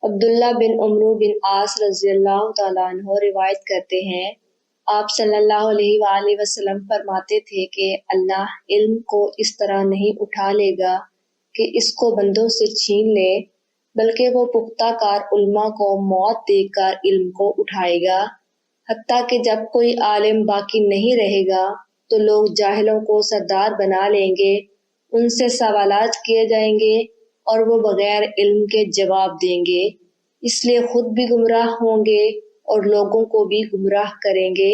عبداللہ بن عمرو بن عاص رضی اللہ تعالیٰ عنہ روایت کرتے ہیں، آپ صلی اللہ علیہ وآلہ وسلم فرماتے تھے کہ اللہ علم کو اس طرح نہیں اٹھا لے گا کہ اس کو بندوں سے چھین لے، بلکہ وہ پختہ کار علماء کو موت دے کر علم کو اٹھائے گا، حتیٰ کہ جب کوئی عالم باقی نہیں رہے گا تو لوگ جاہلوں کو سردار بنا لیں گے، ان سے سوالات کیے جائیں گے اور وہ بغیر علم کے جواب دیں گے، اس لیے خود بھی گمراہ ہوں گے اور لوگوں کو بھی گمراہ کریں گے۔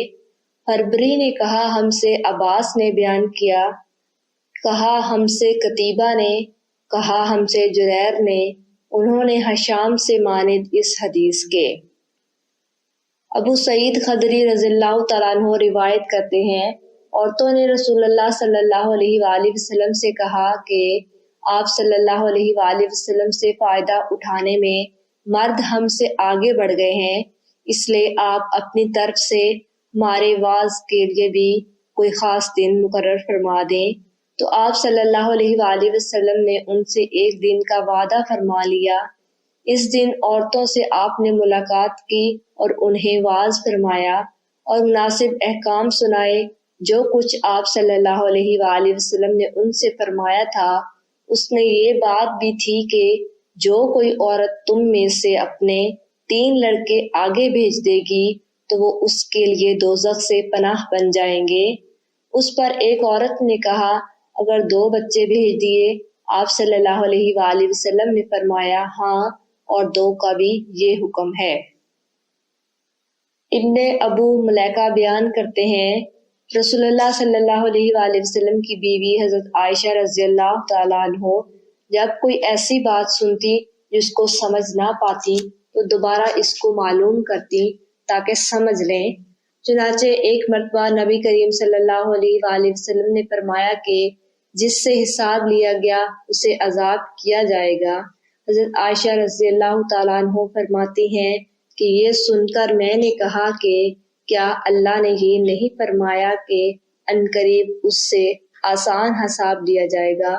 حربری نے کہا ہم سے عباس نے بیان کیا، کہا ہم سے قتیبہ نے، کہا ہم سے جریر نے، انہوں نے ہشام سے مانند اس حدیث کے۔ ابو سعید خدری رضی اللہ تعالیٰ عنہ روایت کرتے ہیں، عورتوں نے رسول اللہ صلی اللہ علیہ وآلہ وسلم سے کہا کہ آپ صلی اللہ علیہ وآلہ وسلم سے فائدہ اٹھانے میں مرد ہم سے آگے بڑھ گئے ہیں، اس لیے آپ اپنی طرف سے ہمارے واعظ کے لیے بھی کوئی خاص دن مقرر فرما دیں۔ تو آپ صلی اللہ علیہ وآلہ وسلم نے ان سے ایک دن کا وعدہ فرما لیا۔ اس دن عورتوں سے آپ نے ملاقات کی اور انہیں واعظ فرمایا اور مناسب احکام سنائے۔ جو کچھ آپ صلی اللہ علیہ وآلہ وسلم نے ان سے فرمایا تھا اس میں یہ بات بھی تھی کہ جو کوئی عورت تم میں سے اپنے 3 لڑکے آگے بھیج دے گی تو وہ اس کے لیے دوزخ سے پناہ بن جائیں گے۔ اس پر ایک عورت نے کہا اگر 2 بچے بھیج دیے؟ آپ صلی اللہ علیہ وآلہ وسلم نے فرمایا ہاں، اور 2 کا بھی یہ حکم ہے۔ ابن ابو ملیکہ بیان کرتے ہیں، رسول اللہ صلی اللہ علیہ وآلہ وسلم کی بیوی حضرت عائشہ رضی اللہ تعالیٰ عنہ جب کوئی ایسی بات سنتی جس کو سمجھ نہ پاتی تو دوبارہ اس کو معلوم کرتی تاکہ سمجھ لیں۔ چنانچہ ایک مرتبہ نبی کریم صلی اللہ علیہ وآلہ وسلم نے فرمایا کہ جس سے حساب لیا گیا اسے عذاب کیا جائے گا۔ حضرت عائشہ رضی اللہ تعالیٰ عنہ فرماتی ہیں کہ یہ سن کر میں نے کہا کہ کیا اللہ نے یہ نہیں فرمایا کہ عنقریب اس سے آسان حساب لیا جائے گا؟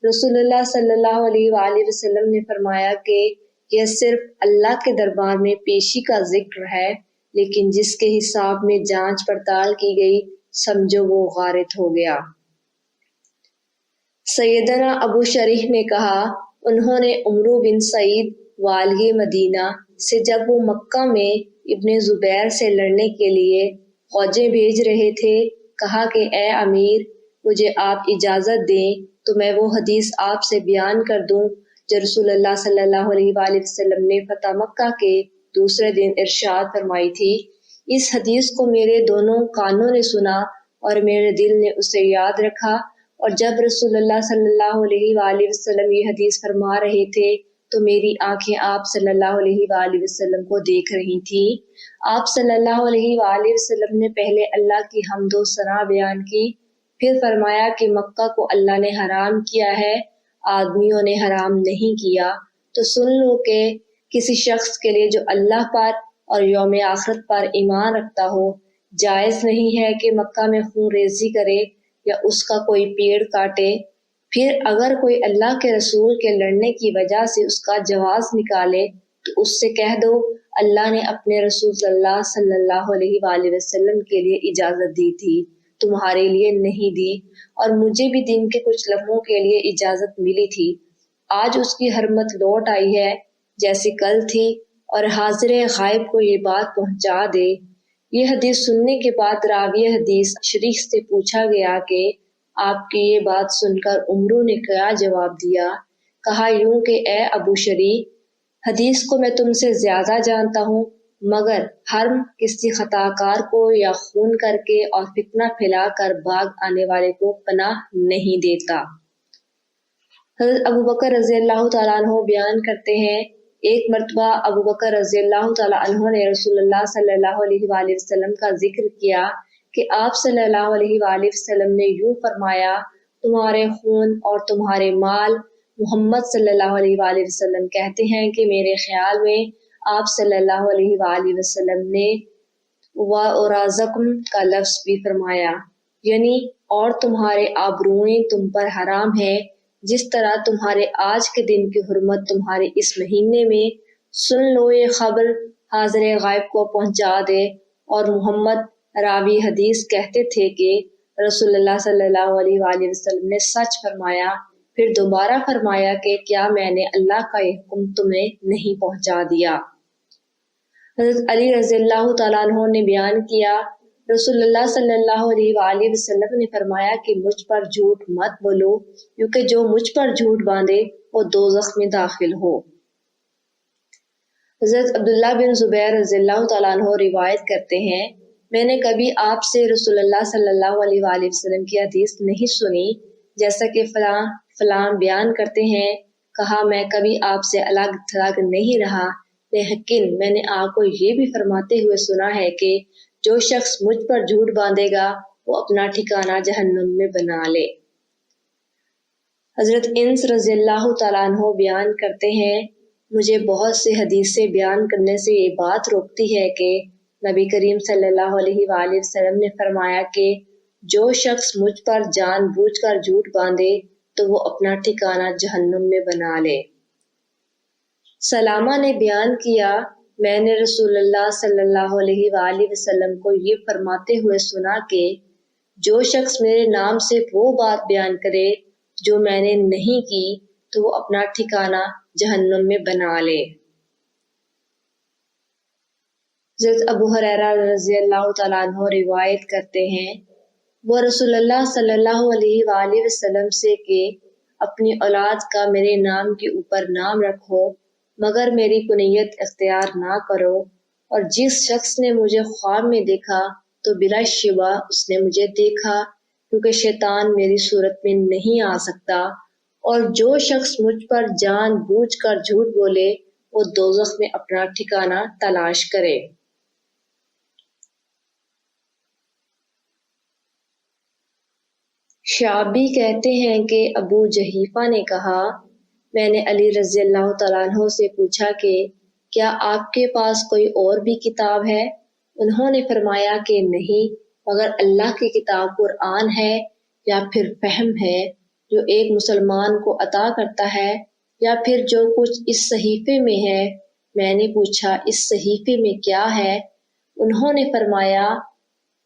رسول اللہ صلی اللہ علیہ وآلہ وسلم نے فرمایا کہ یہ صرف اللہ کے دربار میں پیشی کا ذکر ہے، لیکن جس کے حساب میں جانچ پڑتال کی گئی سمجھو وہ غارت ہو گیا۔ سیدنا ابو شریح نے کہا انہوں نے عمرو بن سعید والی مدینہ سے جب وہ مکہ میں ابن زبیر سے لڑنے کے لیے فوجیں بھیج رہے تھے کہا کہ اے امیر مجھے آپ اجازت دیں تو میں وہ حدیث آپ سے بیان کر دوں جو رسول اللہ صلی اللہ علیہ وآلہ وسلم نے فتح مکہ کے دوسرے دن ارشاد فرمائی تھی۔ اس حدیث کو میرے دونوں کانوں نے سنا اور میرے دل نے اسے یاد رکھا، اور جب رسول اللہ صلی اللہ علیہ وآلہ وسلم یہ حدیث فرما رہے تھے تو میری آنکھیں آپ صلی اللہ علیہ وآلہ وسلم کو دیکھ رہی تھیں۔ آپ صلی اللہ علیہ وآلہ وسلم نے پہلے اللہ کی حمد و ثنا بیان کی، پھر فرمایا کہ مکہ کو اللہ نے حرام کیا ہے، آدمیوں نے حرام نہیں کیا۔ تو سن لو کہ کسی شخص کے لیے جو اللہ پر اور یوم آخرت پر ایمان رکھتا ہو جائز نہیں ہے کہ مکہ میں خون ریزی کرے یا اس کا کوئی پیڑ کاٹے۔ پھر اگر کوئی اللہ کے رسول کے لڑنے کی وجہ سے اس کا جواز نکالے تو اس سے کہہ دو اللہ نے اپنے رسول صلی اللہ علیہ وآلہ وسلم کے لیے اجازت دی تھی، تمہارے لیے نہیں دی، اور مجھے بھی دن کے کچھ لمحوں کے لیے اجازت ملی تھی۔ آج اس کی حرمت لوٹ آئی ہے جیسی کل تھی، اور حاضر غائب کو یہ بات پہنچا دے۔ یہ حدیث سننے کے بعد راوی حدیث شریف سے پوچھا گیا کہ آپ کی یہ بات سن کر عمرو نے کیا جواب دیا؟ کہا یوں کہ اے ابو شریح، حدیث کو میں تم سے زیادہ جانتا ہوں، مگر حرم کسی خطا کار کو یا خون کر کے اور فتنہ پھیلا کر بھاگ آنے والے کو پناہ نہیں دیتا۔ حضرت ابو بکر رضی اللہ تعالیٰ عنہ بیان کرتے ہیں، ایک مرتبہ ابو بکر رضی اللہ تعالیٰ عنہ نے رسول اللہ صلی اللہ علیہ وآلہ وسلم کا ذکر کیا کہ آپ صلی اللہ علیہ وآلہ وسلم نے یوں فرمایا، تمہارے خون اور تمہارے مال۔ محمد صلی اللہ علیہ وآلہ وسلم کہتے ہیں کہ میرے خیال میں آپ صلی اللہ علیہ وآلہ وسلم نے وَأُرَازَكُمْ کا لفظ بھی فرمایا، یعنی اور تمہارے آبروئیں تم پر حرام ہیں، جس طرح تمہارے آج کے دن کی حرمت تمہارے اس مہینے میں سن لو یہ خبر حاضر غائب کو پہنچا دے۔ اور محمد راوی حدیث کہتے تھے کہ رسول اللہ صلی اللہ علیہ وآلہ وسلم نے سچ فرمایا۔ پھر دوبارہ فرمایا کہ کیا میں نے اللہ کا یہ حکم تمہیں نہیں پہنچا دیا؟ حضرت علی رضی اللہ تعالیٰ عنہ نے بیان کیا، رسول اللہ صلی اللہ علیہ وآلہ وسلم نے فرمایا کہ مجھ پر جھوٹ مت بولو، کیونکہ جو مجھ پر جھوٹ باندھے وہ دوزخ میں داخل ہو۔ حضرت عبداللہ بن زبیر رضی اللہ تعالیٰ عنہ روایت کرتے ہیں، میں نے کبھی آپ سے رسول اللہ صلی اللہ علیہ وآلہ وسلم کی حدیث نہیں سنی، جیسا کہ فلاں فلاں بیان کرتے ہیں۔ کہا میں کبھی آپ سے الگ تھلگ نہیں رہا، لیکن میں نے آپ کو یہ بھی فرماتے ہوئے سنا ہے کہ جو شخص مجھ پر جھوٹ باندھے گا وہ اپنا ٹھکانہ جہنم میں بنا لے۔ حضرت انس رضی اللہ تعالیٰ عنہ بیان کرتے ہیں، مجھے بہت سے حدیثیں بیان کرنے سے یہ بات روکتی ہے کہ نبی کریم صلی اللہ علیہ وآلہ وسلم نے فرمایا کہ جو شخص مجھ پر جان بوجھ کر جھوٹ باندھے تو وہ اپنا ٹھکانہ جہنم میں بنا لے۔ سلامہ نے بیان کیا، میں نے رسول اللہ صلی اللہ علیہ وآلہ وسلم کو یہ فرماتے ہوئے سنا کہ جو شخص میرے نام سے وہ بات بیان کرے جو میں نے نہیں کی تو وہ اپنا ٹھکانہ جہنم میں بنا لے۔ حضرت ابو ہریرہ رضی اللہ تعالیٰ عنہ روایت کرتے ہیں، وہ رسول اللہ صلی اللہ علیہ وآلہ وسلم سے کہ اپنی اولاد کا میرے نام کے اوپر نام رکھو مگر میری کنیت اختیار نہ کرو، اور جس شخص نے مجھے خواب میں دیکھا تو بلا شبہ اس نے مجھے دیکھا، کیونکہ شیطان میری صورت میں نہیں آ سکتا، اور جو شخص مجھ پر جان بوجھ کر جھوٹ بولے وہ دوزخ میں اپنا ٹھکانہ تلاش کرے۔ شعبی کہتے ہیں کہ ابو جحیفہ نے کہا، میں نے علی رضی اللہ تعالیٰ عنہ سے پوچھا کہ کیا آپ کے پاس کوئی اور بھی کتاب ہے؟ انہوں نے فرمایا کہ نہیں، مگر اللہ کی کتاب قرآن ہے، یا پھر فہم ہے جو ایک مسلمان کو عطا کرتا ہے، یا پھر جو کچھ اس صحیفے میں ہے۔ میں نے پوچھا اس صحیفے میں کیا ہے؟ انہوں نے فرمایا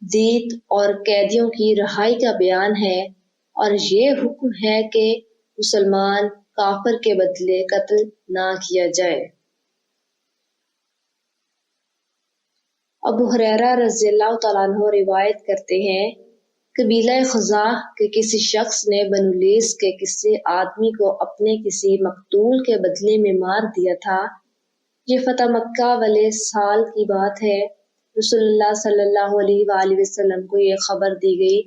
دیت اور قیدیوں کی رہائی کا بیان ہے، اور یہ حکم ہے کہ مسلمان کافر کے بدلے قتل نہ کیا جائے۔ ابو ہریرہ رضی اللہ تعالیٰ عنہ روایت کرتے ہیں، قبیلہ خزاع کے کسی شخص نے بنو لیث کے کسی آدمی کو اپنے کسی مقتول کے بدلے میں مار دیا تھا۔ یہ فتح مکہ والے سال کی بات ہے۔ رسول اللہ صلی اللہ علیہ وآلہ وسلم کو یہ خبر دی گئی۔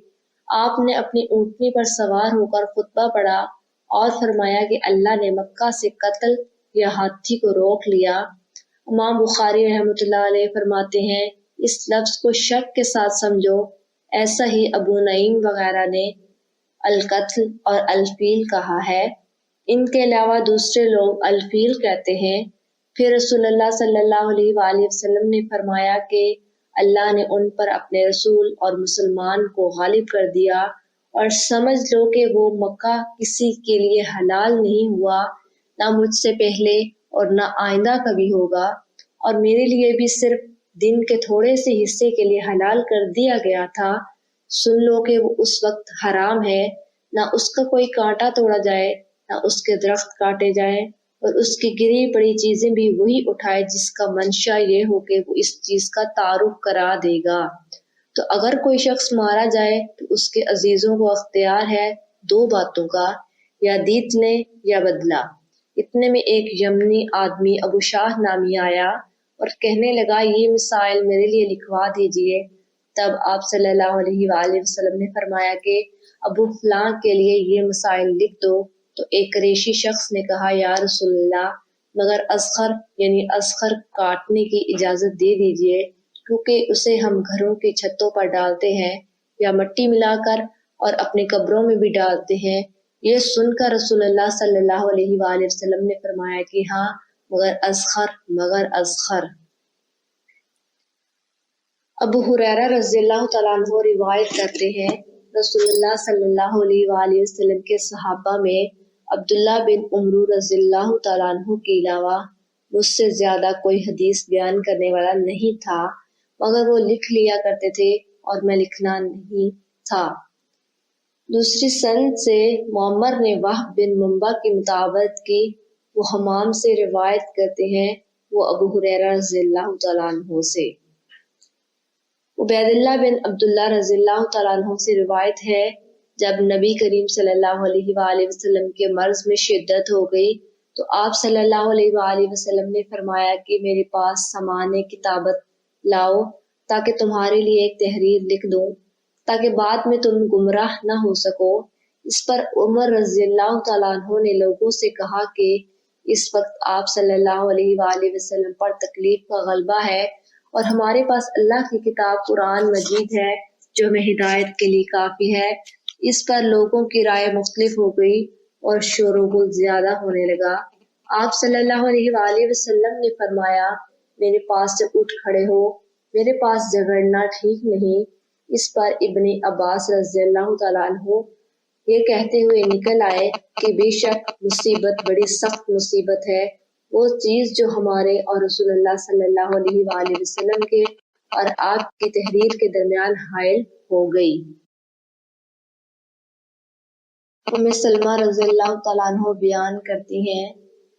آپ نے اپنی اونٹنی پر سوار ہو کر خطبہ پڑھا اور فرمایا کہ اللہ نے مکہ سے قتل یا ہاتھی کو روک لیا۔ امام بخاری رحمۃ اللہ علیہ فرماتے ہیں، اس لفظ کو شک کے ساتھ سمجھو۔ ایسا ہی ابو نعیم وغیرہ نے القتل اور الفیل کہا ہے، ان کے علاوہ دوسرے لوگ الفیل کہتے ہیں۔ پھر رسول اللہ صلی اللہ علیہ وآلہ وسلم نے فرمایا کہ اللہ نے ان پر اپنے رسول اور مسلمان کو غالب کر دیا، اور سمجھ لو کہ وہ مکہ کسی کے لیے حلال نہیں ہوا، نہ مجھ سے پہلے اور نہ آئندہ کبھی ہوگا، اور میرے لیے بھی صرف دن کے تھوڑے سے حصے کے لیے حلال کر دیا گیا تھا۔ سن لو کہ وہ اس وقت حرام ہے، نہ اس کا کوئی کانٹا توڑا جائے، نہ اس کے درخت کاٹے جائیں، اور اس کی گری پڑی چیزیں بھی وہی اٹھائے جس کا منشا یہ ہو کہ وہ اس چیز کا تعارف کرا دے گا۔ تو اگر کوئی شخص مارا جائے تو اس کے عزیزوں کو اختیار ہے دو باتوں کا، یا دیت لیں یا بدلہ۔ اتنے میں ایک یمنی آدمی ابو شاہ نامی آیا اور کہنے لگا، یہ مسائل میرے لیے لکھوا دیجئے۔ تب آپ صلی اللہ علیہ وآلہ وسلم نے فرمایا کہ ابو فلاں کے لیے یہ مسائل لکھ دو۔ تو ایک قریشی شخص نے کہا، یا رسول اللہ، مگر اصغر یعنی اصغر کاٹنے کی اجازت دے دیجئے، کیونکہ اسے ہم گھروں کی چھتوں پر ڈالتے ہیں یا مٹی ملا کر اور اپنی قبروں میں بھی ڈالتے ہیں۔ یہ سن کر رسول اللہ صلی اللہ علیہ وآلہ وسلم نے فرمایا کہ ہاں، مگر اصغر۔ ابو ہریرہ رضی اللہ تعالیٰ عنہ روایت کرتے ہیں، رسول اللہ صلی اللہ علیہ وآلہ وسلم کے صحابہ میں عبداللہ بن عمرو رضی اللہ تعالیٰ عنہ کے علاوہ مجھ سے زیادہ کوئی حدیث بیان کرنے والا نہیں تھا، مگر وہ لکھ لیا کرتے تھے اور میں لکھنا نہیں تھا۔ دوسری سند سے معمر نے وہب بن منبع کی مطابقت کی، وہ حمام سے روایت کرتے ہیں، وہ ابو ہریرہ رضی اللہ تعالیٰ عنہ سے۔ عبید اللہ بن عبداللہ رضی اللہ تعالیٰ عنہ سے روایت ہے، جب نبی کریم صلی اللہ علیہ وآلہ وسلم کے مرض میں شدت ہو گئی تو آپ صلی اللہ علیہ وآلہ وسلم نے فرمایا کہ میرے پاس سامان کتابت لاؤ تاکہ تمہارے لیے ایک تحریر لکھ دوں تاکہ بعد میں تم گمراہ نہ ہو سکو۔ اس پر عمر رضی اللہ تعالیٰ عنہ نے لوگوں سے کہا کہ اس وقت آپ صلی اللہ علیہ وآلہ وسلم پر تکلیف کا غلبہ ہے اور ہمارے پاس اللہ کی کتاب قرآن مجید ہے جو ہمیں ہدایت کے لیے کافی ہے۔ اس پر لوگوں کی رائے مختلف ہو گئی اور شور و گل زیادہ ہونے لگا۔ آپ صلی اللہ علیہ وآلہ وسلم نے فرمایا، میرے پاس سے اٹھ کھڑے ہو، میرے پاس جھگڑنا ٹھیک نہیں۔ اس پر ابن عباس رضی اللہ تعالیٰ عنہ یہ کہتے ہوئے نکل آئے کہ بے شک مصیبت بڑی سخت مصیبت ہے، وہ چیز جو ہمارے اور رسول اللہ صلی اللہ علیہ وآلہ وسلم کے اور آپ کی تحریر کے درمیان حائل ہو گئی۔ ام سلمہ رضی اللہ تعالیٰ عنہ بیان کرتی ہیں،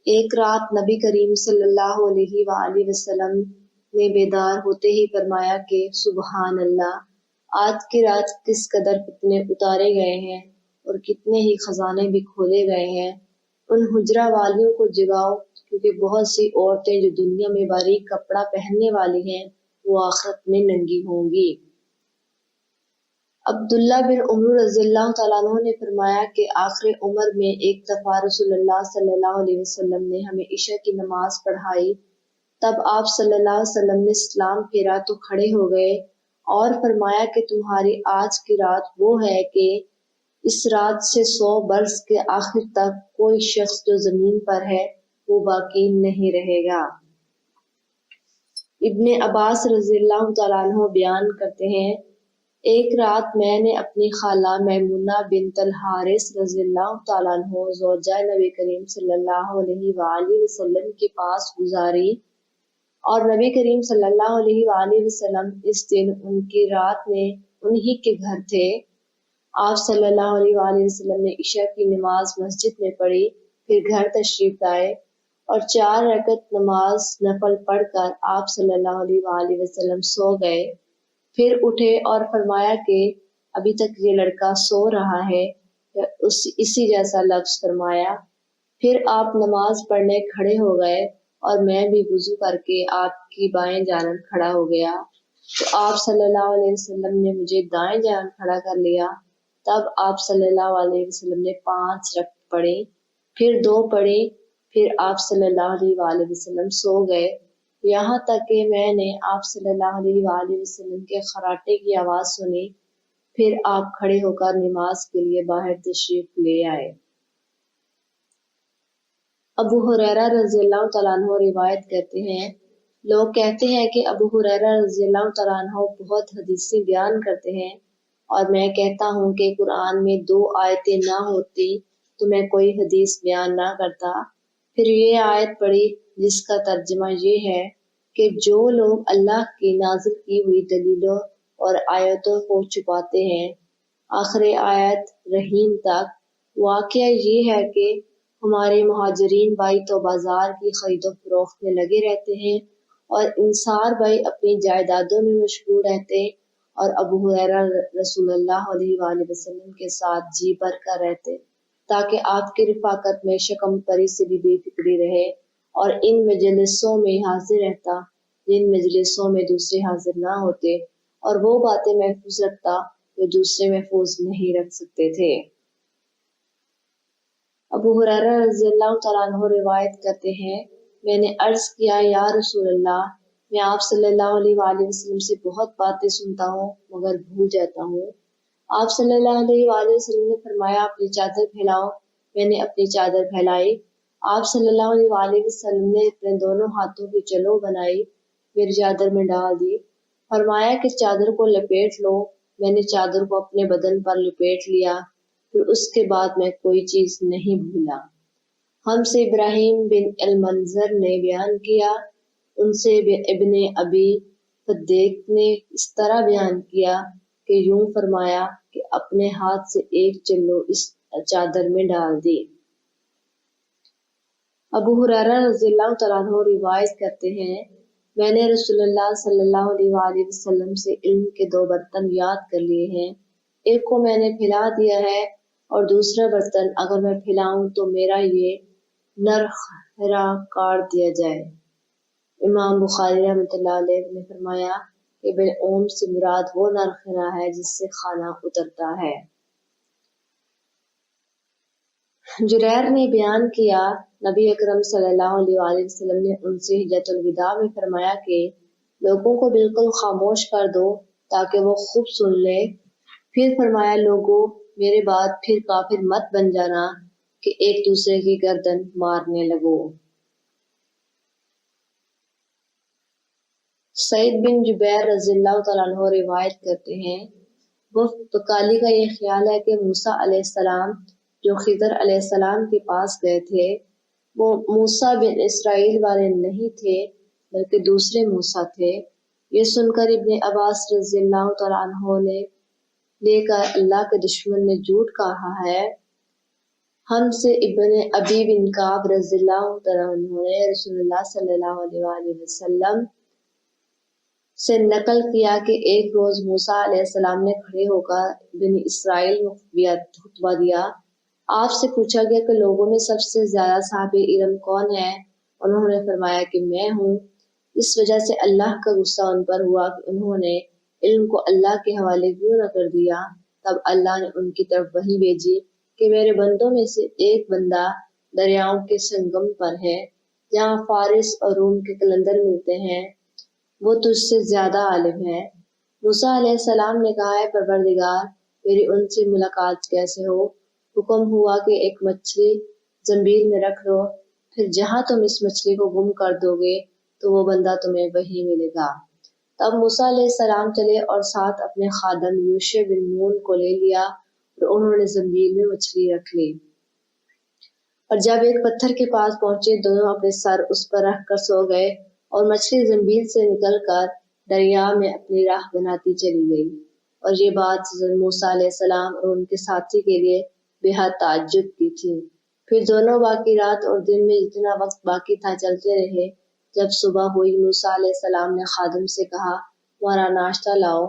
ایک رات نبی کریم صلی اللہ علیہ وآلہ وسلم نے بیدار ہوتے ہی فرمایا کہ سبحان اللہ، آج کی رات کس قدر فتنے اتارے گئے ہیں اور کتنے ہی خزانے بھی کھولے گئے ہیں۔ ان حجرہ والیوں کو جگاؤ کیونکہ بہت سی عورتیں جو دنیا میں باریک کپڑا پہننے والی ہیں وہ آخرت میں ننگی ہوں گی۔ عبداللہ بن عمر رضی اللہ تعالیٰ عنہ نے فرمایا کہ آخر عمر میں ایک دفعہ رسول اللہ صلی اللہ علیہ وسلم نے ہمیں عشاء کی نماز پڑھائی، تب آپ صلی اللہ علیہ وسلم نے سلام پھیرا تو کھڑے ہو گئے اور فرمایا کہ تمہاری آج کی رات وہ ہے کہ اس رات سے 100 برس کے آخر تک کوئی شخص جو زمین پر ہے وہ باقی نہیں رہے گا۔ ابن عباس رضی اللہ تعالیٰ عنہ بیان کرتے ہیں، ایک رات میں نے اپنی خالہ میمونہ بنت الحارث رضی اللہ تعالیٰ عنہ زوجہ نبی کریم صلی اللہ علیہ وآلہ وسلم کے پاس گزاری اور نبی کریم صلی اللہ علیہ وآلہ وسلم اس دن ان کی رات میں انہی کے گھر تھے۔ آپ صلی اللہ علیہ وآلہ وسلم نے عشاء کی نماز مسجد میں پڑھی، پھر گھر تشریف لائے اور 4 رکعت نماز نفل پڑھ کر آپ صلی اللہ علیہ وآلہ وسلم سو گئے۔ پھر اٹھے اور فرمایا کہ ابھی تک یہ لڑکا سو رہا ہے، اسی جیسا لفظ فرمایا۔ پھر آپ نماز پڑھنے کھڑے ہو گئے اور میں بھی وضو کر کے آپ کی بائیں جانب کھڑا ہو گیا تو آپ صلی اللہ علیہ وسلم نے مجھے دائیں جانب کھڑا کر لیا۔ تب آپ صلی اللہ علیہ وسلم نے 5 رکعت پڑھی، پھر 2 پڑھی، پھر آپ صلی اللہ علیہ وآلہ وسلم سو گئے، یہاں تک کہ میں نے آپ صلی اللہ علیہ وآلہ وسلم کے خراٹے کی آواز سنی۔ پھر آپ کھڑے ہو کر نماز کے لیے باہر تشریف لے آئے۔ ابو ہریرہ رضی اللہ تعالیٰ عنہ روایت کرتے ہیں، لوگ کہتے ہیں کہ ابو ہریرہ رضی اللہ تعالیٰ عنہ بہت حدیثیں بیان کرتے ہیں اور میں کہتا ہوں کہ قرآن میں 2 آیتیں نہ ہوتی تو میں کوئی حدیث بیان نہ کرتا۔ پھر یہ آیت پڑھی جس کا ترجمہ یہ ہے کہ جو لوگ اللہ کی نازل کی ہوئی دلیلوں اور آیتوں کو چھپاتے ہیں، آخر آیت رحیم تک۔ واقعہ یہ ہے کہ ہمارے مہاجرین بھائی تو بازار کی خرید و فروخت میں لگے رہتے ہیں اور انصار بھائی اپنی جائیدادوں میں مشغول رہتے اور ابو ہریرہ رسول اللہ علیہ وآلہ وسلم کے ساتھ جی بھر کر رہتے تاکہ آپ کی رفاقت میں شکم پری سے بھی بے فکری رہے اور ان مجلسوں میں حاضر رہتا جن مجلسوں میں دوسرے حاضر نہ ہوتے اور وہ باتیں محفوظ رکھتا جو دوسرے محفوظ نہیں رکھ سکتے تھے۔ ابو ہریرہ رضی اللہ تعالیٰ عنہ روایت کرتے ہیں، میں نے عرض کیا یا رسول اللہ، میں آپ صلی اللہ علیہ وآلہ وسلم سے بہت باتیں سنتا ہوں مگر بھول جاتا ہوں۔ آپ صلی اللہ علیہ وآلہ وسلم نے فرمایا اپنی چادر پھیلاؤ۔ میں نے اپنی چادر پھیلائی۔ آپ صلی اللہ علیہ وآلہ وسلم نے اپنے دونوں ہاتھوں کی چلو بنائی، میری چادر میں ڈال دی، فرمایا کہ چادر کو لپیٹ لو۔ میں نے چادر کو اپنے بدن پر لپیٹ لیا، پھر اس کے بعد میں کوئی چیز نہیں بھولا۔ ہم سے ابراہیم بن المنظر نے بیان کیا، ان سے ابن ابی فدیک نے اس طرح بیان کیا کہ یوں فرمایا کہ اپنے ہاتھ سے ایک چلو اس چادر میں ڈال دی۔ ابو ہریرہ رضی اللہ تعالیٰ عنہ روایت کرتے ہیں، میں نے رسول اللہ صلی اللہ علیہ وآلہ وسلم سے علم کے 2 برتن یاد کر لیے ہیں، ایک کو میں نے پھیلا دیا ہے اور دوسرا برتن اگر میں پھیلاؤں تو میرا یہ نرخرا کاٹ دیا جائے۔ امام بخاری رحمۃ اللہ علیہ نے فرمایا کہ بالعوم سے مراد وہ نرخرا ہے جس سے کھانا اترتا ہے۔ جریر نے بیان کیا، نبی اکرم صلی اللہ علیہ وآلہ وسلم نے ان سے حجۃ الوداع میں فرمایا کہ لوگوں کو بالکل خاموش کر دو تاکہ وہ خوب سن لے، پھر فرمایا لوگوں میرے بعد پھر کافر مت بن جانا کہ ایک دوسرے کی گردن مارنے لگو۔ سعید بن جبیر رضی اللہ تعالیٰ عنہ روایت کرتے ہیں، وفد بکالی کا یہ خیال ہے کہ موسیٰ علیہ السلام جو خضر علیہ السلام کے پاس گئے تھے وہ موسیٰ بن اسرائیل والے نہیں تھے بلکہ دوسرے موسیٰ تھے۔ یہ سن کر ابن عباس رضی اللہ تعالیٰ عنہ نے لے کر اللہ کے دشمن نے جھوٹ کہا ہے۔ ہم سے ابن ابی بن کعب رضی اللہ تعالیٰ عنہ نے رسول اللہ صلی اللہ علیہ وآلہ وسلم سے نقل کیا کہ ایک روز موسیٰ علیہ السلام نے کھڑے ہو کر بنی اسرائیل میں خطبہ دیا۔ آپ سے پوچھا گیا کہ لوگوں میں سب سے زیادہ صاحب علم کون ہے؟ انہوں نے فرمایا کہ میں ہوں۔ اس وجہ سے اللہ کا غصہ ان پر ہوا کہ انہوں نے علم کو اللہ کے حوالے کیوں نہ کر دیا۔ تب اللہ نے ان کی طرف وحی بھیجی کہ میرے بندوں میں سے ایک بندہ دریاؤں کے سنگم پر ہے جہاں فارس اور روم کے قلندر ملتے ہیں، وہ تجھ سے زیادہ عالم ہے۔ موسیٰ علیہ السلام نے کہا ہے پروردگار میری ان سے ملاقات کیسے ہو؟ حکم ہوا کہ ایک مچھلی زنبیل میں رکھ دو، پھر جہاں تم اس مچھلی کو گم کر دو گے تو وہ بندہ تمہیں وہیں ملے گا۔ تب موسیٰ علیہ السلام چلے اور ساتھ اپنے خادم یوشع بن نون کو لے لیا اور انہوں نے زنبیل میں مچھلی رکھ لی، اور جب ایک پتھر کے پاس پہنچے دونوں اپنے سر اس پر رکھ کر سو گئے اور مچھلی زنبیل سے نکل کر دریا میں اپنی راہ بناتی چلی گئی۔ اور یہ بات موسیٰ علیہ السلام اور ان کے ساتھی کے لیے بے حد تعجب کی تھی۔ پھر دونوں باقی رات اور دن میں جتنا وقت باقی تھا چلتے رہے۔ جب صبح ہوئی موسیٰ علیہ السلام نے خادم سے کہا ہمارا ناشتہ لاؤ،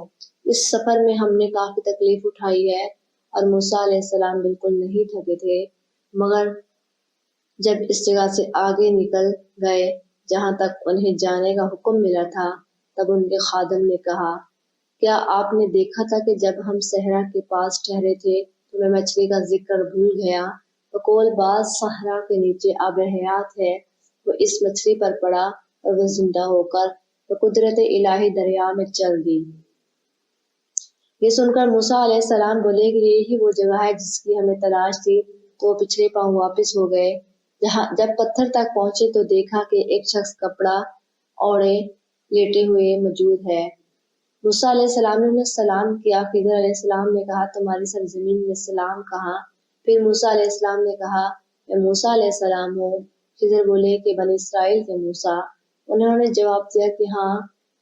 اس سفر میں ہم نے کافی تکلیف اٹھائی ہے۔ اور موسیٰ علیہ السلام بالکل نہیں تھکے تھے، مگر جب اس جگہ سے آگے نکل گئے جہاں تک انہیں جانے کا حکم ملا تھا تب ان کے خادم نے کہا کیا آپ نے دیکھا تھا کہ جب ہم صحرا کے پاس ٹھہرے تھے تو میں مچھلی کا ذکر بھول گیا؟ بقول بعض صحرا کے نیچے آب حیات ہے، وہ اس مچھلی پر پڑا اور وہ زندہ ہو کر بقدرت الہی دریا میں چل دی۔ یہ سن کر موسیٰ علیہ السلام بولے کہ یہی وہ جگہ ہے جس کی ہمیں تلاش تھی، تو وہ پچھلے پاؤں واپس ہو گئے۔ جب پتھر تک پہنچے تو دیکھا کہ ایک شخص کپڑا اوڑھے لیٹے ہوئے موجود ہے۔ موسیٰ علیہ السلام نے انہیں سلام کیا۔ خضر علیہ السلام نے کہا تمہاری سرزمین میں سلام کہاں؟ پھر موسیٰ علیہ السلام نے کہا میں موسیٰ علیہ السلام ہوں۔ خضر بولے کہ بنی اسرائیل کے موسیٰ؟ انہوں نے جواب دیا کہ ہاں۔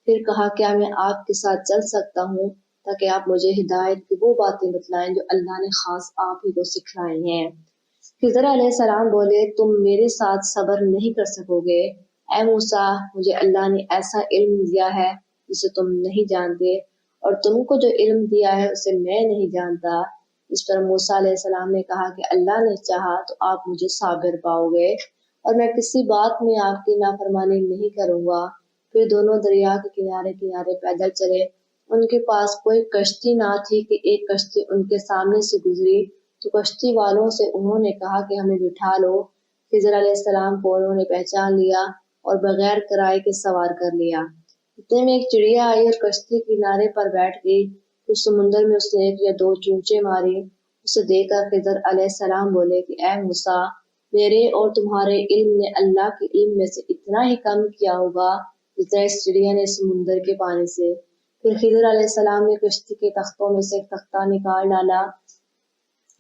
پھر کہا کیا میں آپ کے ساتھ چل سکتا ہوں تاکہ آپ مجھے ہدایت کی وہ باتیں بتلائیں جو اللہ نے خاص آپ ہی کو سکھلائی ہیں۔ خضر علیہ السلام بولے تم میرے ساتھ صبر نہیں کر سکو گے۔ اے موسیٰ مجھے اللہ نے ایسا علم دیا ہے جسے تم نہیں جانتے، اور تم کو جو علم دیا ہے اسے میں نہیں جانتا۔ اس پر موسیٰ علیہ السلام نے کہا کہ اللہ نے چاہا تو آپ مجھے صابر پاؤ گے اور میں کسی بات میں آپ کی نافرمانی نہیں کروں گا۔ پھر دونوں دریا کے کنارے کنارے پیدل چلے۔ ان کے پاس کوئی کشتی نہ تھی کہ ایک کشتی ان کے سامنے سے گزری تو کشتی والوں سے انہوں نے کہا کہ ہمیں بٹھا لو۔ خضر علیہ السلام کو انہوں نے پہچان لیا اور بغیر کرائے کے سوار کر لیا۔ اتنے میں ایک چڑیا آئی اور کشتی کنارے پر بیٹھ گئی۔ پھر سمندر میں اس نے 1 یا 2 چونچیں ماری۔ اسے دیکھ کر خضر علیہ السلام بولے کہ اے موسیٰ میرے اور تمہارے علم نے اللہ کے علم میں سے اتنا ہی کم کیا ہوگا جتنا اس چڑیا نے سمندر کے پانی سے۔ پھر خضر علیہ السلام نے کشتی کے تختوں میں سے ایک تختہ نکال ڈالا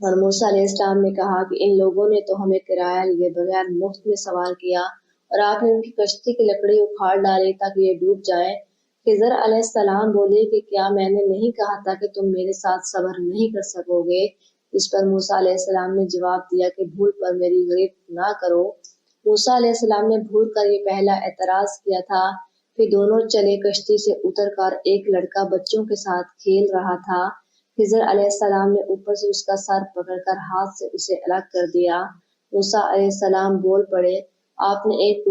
اور موسیٰ علیہ السلام نے کہا کہ ان لوگوں نے تو ہمیں کرایہ لیے بغیر مفت میں سوار کیا اور آپ نے ان کی کشتی کی لکڑی اکھاڑ ڈالی تاکہ یہ ڈوب جائیں۔ خضر علیہ السلام بولے کہ کیا میں نے نہیں کہا تھا کہ تم میرے ساتھ صبر نہیں کر سکو گے؟ اس پر موسیٰ علیہ السلام نے جواب دیا کہ بھول پر میری غیبت نہ کرو۔ موسیٰ علیہ السلام نے بھول کر یہ پہلا اعتراض کیا تھا۔ پھر دونوں چلے، کشتی سے اتر کر ایک لڑکا بچوں کے ساتھ کھیل رہا تھا۔ خضر علیہ السلام نے اوپر سے اس کا سر پکڑ کر ہاتھ سے اسے الگ کر دیا۔ موسیٰ علیہ السلام بول پڑے، آپ نے ایک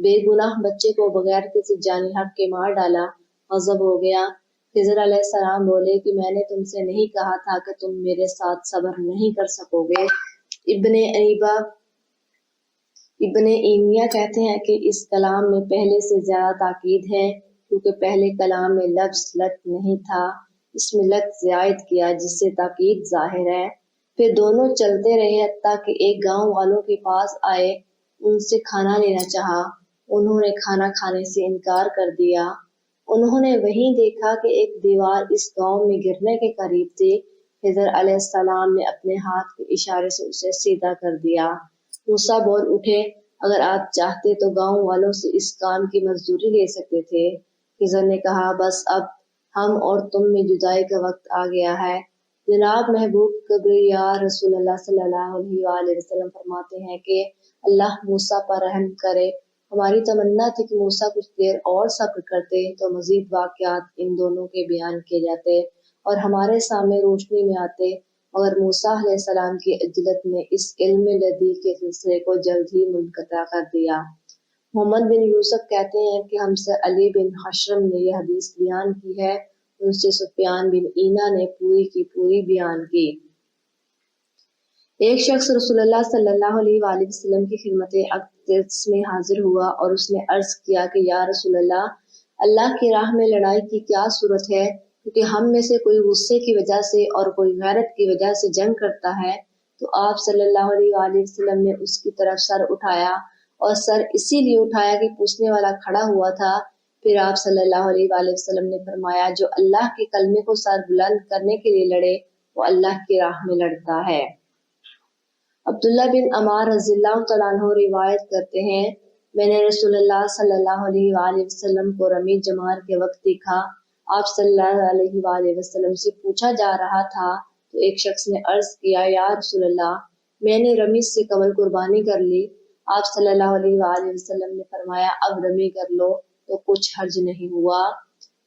بے گناہ بچے کو بغیر کسی جانی حق کے مار ڈالا، غضب ہو گیا۔ خضر علیہ السلام بولے کہ میں نے تم سے نہیں کہا تھا کہ تم میرے ساتھ صبر نہیں کر سکو گے۔ ابن ایمیہ کہتے ہیں کہ اس کلام میں پہلے سے زیادہ تاکید ہے، کیونکہ پہلے کلام میں لفظ لت نہیں تھا، اس میں لت زائد کیا جس سے تاکید ظاہر ہے۔ پھر دونوں چلتے رہے حتیٰ کہ ایک گاؤں والوں کے پاس آئے، ان سے کھانا لینا چاہا، انہوں نے کھانا کھانے سے انکار کر دیا۔ انہوں نے وہیں دیکھا کہ ایک دیوار اس گاؤں میں گرنے کے قریب تھی۔ خضر علیہ السلام نے اپنے ہاتھ کے اشارے سے اسے سیدھا کر دیا۔ موسیٰ بول اٹھے، اگر آپ چاہتے تو گاؤں والوں سے اس کام کی مزدوری لے سکتے تھے۔ خضر نے کہا، بس اب ہم اور تم میں جدائی کا وقت آ گیا ہے۔ جناب محبوب کبریاء رسول اللہ صلی اللہ علیہ وآلہ وسلم فرماتے ہیں کہ اللہ موسیٰ پر رحم کرے۔ ہماری تمنا تھی کہ موسیٰ کچھ دیر اور صبر کرتے تو مزید واقعات ان دونوں کے بیان کیے جاتے اور ہمارے سامنے روشنی میں آتے، مگر موسیٰ علیہ السلام کی عجلت نے اس علم لدی کے سلسلے کو جلد ہی منقطع کر دیا۔ محمد بن یوسف کہتے ہیں کہ ہم سے علی بن حشرم نے یہ حدیث بیان کی ہے، ان سے سفیان بن عیینہ نے پوری کی پوری بیان کی۔ ایک شخص رسول اللہ صلی اللہ علیہ وآلہ وسلم کی خدمت اقدس میں حاضر ہوا اور اس نے عرض کیا کہ یا رسول اللہ کی راہ میں لڑائی کی کیا صورت ہے؟ کیونکہ ہم میں سے کوئی غصے کی وجہ سے اور کوئی غیرت کی وجہ سے جنگ کرتا ہے۔ تو آپ صلی اللہ علیہ وآلہ وسلم نے اس کی طرف سر اٹھایا، اور سر اسی لیے اٹھایا کہ پوچھنے والا کھڑا ہوا تھا۔ پھر آپ صلی اللہ علیہ وآلہ وسلم نے فرمایا، جو اللہ کے کلمے کو سر بلند کرنے کے لیے لڑے وہ اللہ کی راہ میں لڑتا ہے۔ عبداللہ بن عمار رضی اللہ تعالیٰ عنہ روایت کرتے ہیں، میں نے رسول اللہ صلی اللہ علیہ وآلہ وسلم کو رمی جمار کے وقت دیکھا۔ آپ صلی اللہ علیہ وآلہ وسلم سے پوچھا جا رہا تھا تو ایک شخص نے عرض کیا، یا رسول اللہ، میں نے رمی سے قبل قربانی کر لی۔ آپ صلی اللہ علیہ وآلہ وسلم نے فرمایا، اب رمی کر لو تو کچھ حرج نہیں ہوا۔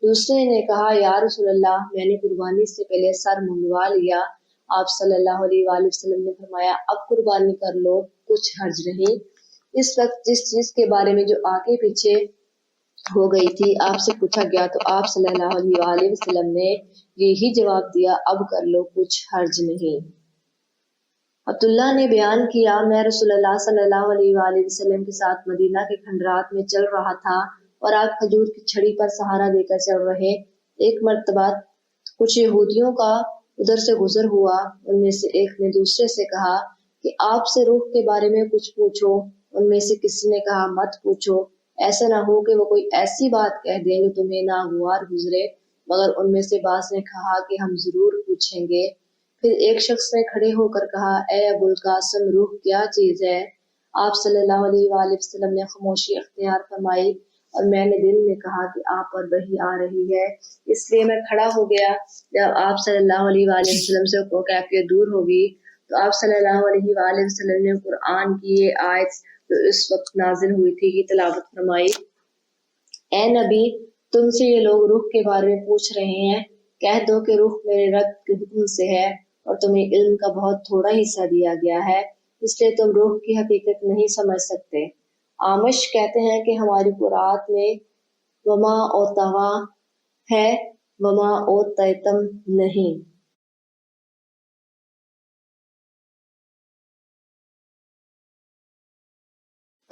دوسرے نے کہا، یا رسول اللہ، میں نے قربانی سے پہلے سر منڈوا لیا۔ آپ صلی اللہ علیہ وآلہ وسلم نے فرمایا، اب قربانی کر لو، کچھ حرج نہیں۔ اس وقت جس چیز کے بارے میں جو آگے پیچھے ہو گئی تھی آپ سے پوچھا گیا تو آپ صلی اللہ علیہ وآلہ وسلم نے یہی جواب دیا، اب کر لو، کچھ حرج نہیں۔ عبداللہ نے بیان کیا، میں رسول اللہ صلی اللہ علیہ وآلہ وسلم کے ساتھ مدینہ کے کھنڈرات میں چل رہا تھا اور آپ کھجور کی چھڑی پر سہارا دے کر چل رہے۔ ایک مرتبہ کچھ یہودیوں کا ادھر سے گزر ہوا، ان میں سے ایک نے دوسرے سے کہا کہ آپ سے روح کے بارے میں کچھ پوچھو۔ ان میں سے کسی نے کہا، مت پوچھو، ایسا نہ ہو کہ وہ کوئی ایسی بات کہہ دیں جو تمہیں ناگوار گزرے۔ مگر ان میں سے بعض نے کہا کہ ہم ضرور پوچھیں گے۔ پھر ایک شخص نے کھڑے ہو کر کہا، اے ابو القاسم، روح کیا چیز ہے؟ آپ صلی اللہ علیہ وآلہ وسلم نے خاموشی اختیار فرمائی اور میں نے دل میں کہا کہ آپ پر وحی آ رہی ہے، اس لیے میں کھڑا ہو گیا۔ جب آپ صلی اللہ علیہ وآلہ وسلم سے کیفیت دور ہوگی تو آپ صلی اللہ علیہ وآلہ وسلم نے قرآن کی یہ آیت جو اس وقت نازل ہوئی تھی کی تلاوت فرمائی، اے نبی، تم سے یہ لوگ روح کے بارے میں پوچھ رہے ہیں، کہہ دو کہ روح میرے رب کے حکم سے ہے اور تمہیں علم کا بہت تھوڑا حصہ دیا گیا ہے، اس لیے تم روح کی حقیقت نہیں سمجھ سکتے۔ آمش کہتے ہیں کہ ہماری قرآت میں وما اوتوا ہے، وما اوتیتم نہیں۔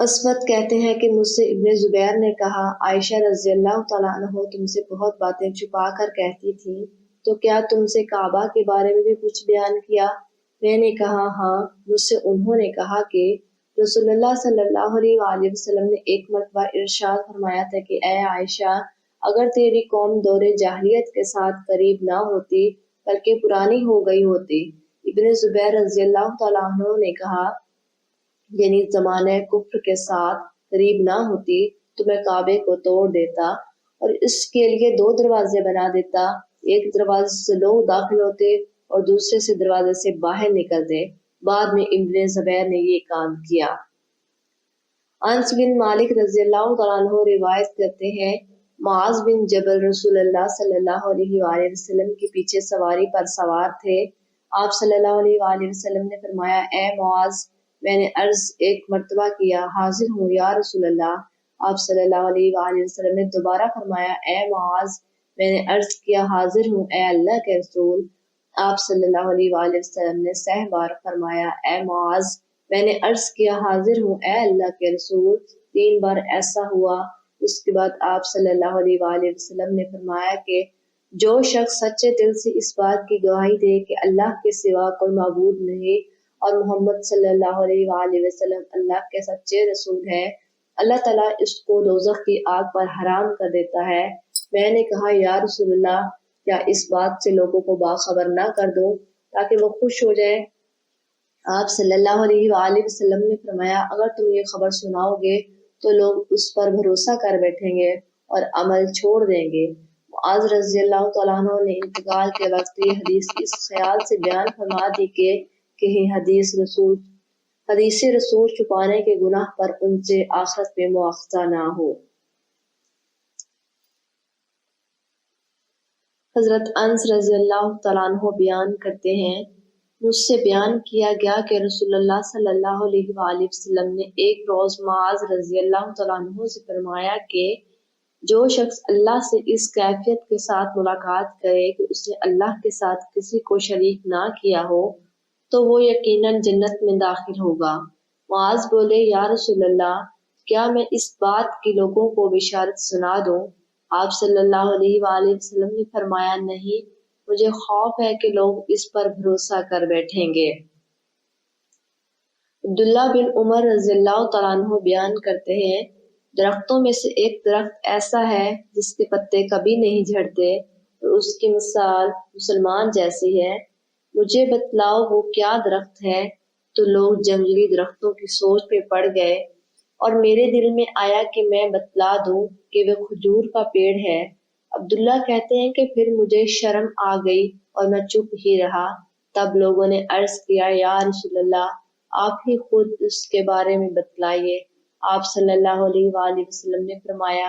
اسود کہتے ہیں کہ مجھ سے ابن زبیر نے کہا، عائشہ رضی اللہ تعالیٰ عنہ تم سے بہت باتیں چھپا کر کہتی تھی، تو کیا تم سے کعبہ کے بارے میں بھی کچھ بیان کیا؟ میں نے کہا، ہاں۔ مجھ سے انہوں نے کہا کہ رسول اللہ صلی اللہ علیہ وآلہ وسلم نے ایک مرتبہ ارشاد فرمایا تھا کہ اے عائشہ، اگر تیری قوم دور جاہلیت کے ساتھ قریب نہ ہوتی بلکہ پرانی ہو گئی ہوتی۔ ابن زبیر رضی اللہ تعالیٰ عنہ نے کہا یعنی زمانہ کفر کے ساتھ قریب نہ ہوتی تو میں کعبے کو توڑ دیتا اور اس کے لیے 2 دروازے بنا دیتا، ایک دروازے سے لوگ داخل ہوتے اور دوسرے سے دروازے سے باہر نکلتے۔ بعد میں ابن زبیر نے یہ کام کیا۔ انس بن مالک رضی اللہ تعالیٰ عنہ روایت کرتے ہیں معاذ بن جبل رسول اللہ صلی اللہ علیہ وآلہ وسلم کے پیچھے سواری پر سوار تھے۔ آپ صلی اللہ علیہ وآلہ وسلم نے فرمایا اے معاذ، میں نے عرض ایک مرتبہ کیا حاضر ہوں یا رسول اللہ۔ آپ صلی اللہ علیہ وآلہ وسلم نے دوبارہ فرمایا اے معاذ، میں نے عرض کیا حاضر ہوں اے اللہ کے رسول۔ آپ صلی اللہ علیہ وآلہ وسلم نے 6 بار فرمایا اے معاذ، میں نے عرض کیا حاضر ہوں اے اللہ کے رسول۔ 3 بار ایسا ہوا۔ اس کے بعد آپ صلی اللہ علیہ وآلہ وسلم نے فرمایا کہ جو شخص سچے دل سے اس بات کی گواہی دے کہ اللہ کے سوا کوئی معبود نہیں اور محمد صلی اللہ علیہ وآلہ وسلم اللہ کے سچے رسول ہے، اللہ تعالیٰ اس کو دوزخ کی آگ پر حرام کر دیتا ہے۔ میں نے کہا یا رسول اللہ، کیا اس بات سے لوگوں کو باخبر نہ کر دوں تاکہ وہ خوش ہو جائیں؟ آپ صلی اللہ علیہ وآلہ وسلم نے فرمایا اگر تم یہ خبر سناؤ گے تو لوگ اس پر بھروسہ کر بیٹھیں گے اور عمل چھوڑ دیں گے۔ معاذ رضی اللہ تعالیٰ عنہ نے انتقال کے وقت یہ حدیث اس خیال سے بیان فرما دی کہ کہیں حدیث رسول چھپانے کے گناہ پر ان سے آخرت میں مواخذہ نہ ہو۔ حضرت انس رضی اللہ تعالیٰ عنہ بیان کرتے ہیں مجھ سے بیان کیا گیا کہ رسول اللہ صلی اللہ علیہ وآلہ وسلم نے ایک روز معاذ رضی اللہ تعالیٰ عنہ سے فرمایا کہ جو شخص اللہ سے اس کیفیت کے ساتھ ملاقات کرے کہ اس نے اللہ کے ساتھ کسی کو شریک نہ کیا ہو تو وہ یقیناً جنت میں داخل ہوگا۔ معاذ بولے یا رسول اللہ، کیا میں اس بات کی لوگوں کو بشارت سنا دوں؟ آپ صلی اللہ علیہ وآلہ وسلم نے فرمایا نہیں، مجھے خوف ہے کہ لوگ اس پر بھروسہ کر بیٹھیں گے۔ عبداللہ بن عمر رضی اللہ تعالیٰ عنہ بیان کرتے ہیں درختوں میں سے ایک درخت ایسا ہے جس کے پتے کبھی نہیں جھڑتے اور اس کی مثال مسلمان جیسی ہے، مجھے بتلاؤ وہ کیا درخت ہے؟ تو لوگ جنگلی درختوں کی سوچ پہ پڑ گئے اور میرے دل میں آیا کہ میں بتلا دوں کہ وہ کھجور کا پیڑ ہے۔ عبداللہ کہتے ہیں کہ پھر مجھے شرم آ گئی اور میں چپ ہی رہا۔ تب لوگوں نے عرض کیا یا رسول اللہ، آپ ہی خود اس کے بارے میں بتلائیے۔ آپ صلی اللہ علیہ وآلہ وسلم نے فرمایا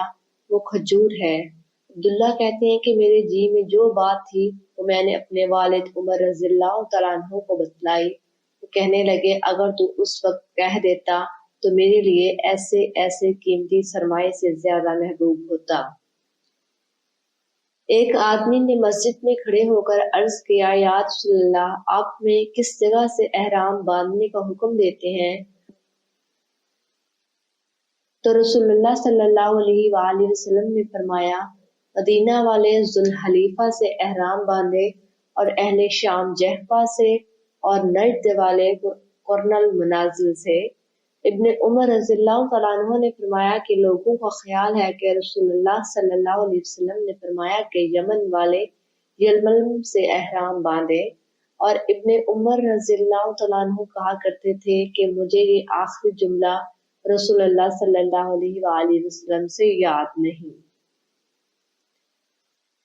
وہ کھجور ہے۔ عبداللہ کہتے ہیں کہ میرے جی میں جو بات تھی وہ میں نے اپنے والد عمر رضی اللہ تعالیٰ عنہ کو بتلائی۔ وہ کہنے لگے اگر تو اس وقت کہہ دیتا تو میرے لیے ایسے قیمتی سرمایے سے زیادہ محبوب ہوتا۔ ایک آدمی نے مسجد میں کھڑے ہو کر عرض کیا یا رسول اللہ، آپ میں کس جگہ سے احرام باندھنے کا حکم دیتے ہیں؟ تو رسول اللہ صلی اللہ علیہ وآلہ وسلم نے فرمایا مدینہ والے ذوالحلیفہ سے احرام باندھے اور اہل شام جہفہ سے اور نجد والے قرن المنازل سے۔ ابن عمر رضی اللہ تعالیٰ عنہ نے فرمایا کہ لوگوں کا خیال ہے کہ رسول اللہ صلی اللہ علیہ وسلم نے فرمایا کہ یمن والے یلملم سے احرام باندھے، اور ابن عمر رضی اللہ تعالیٰ عنہ کہا کرتے تھے کہ مجھے یہ آخری جملہ رسول اللہ صلی اللہ علیہ وآلہ وسلم سے یاد نہیں۔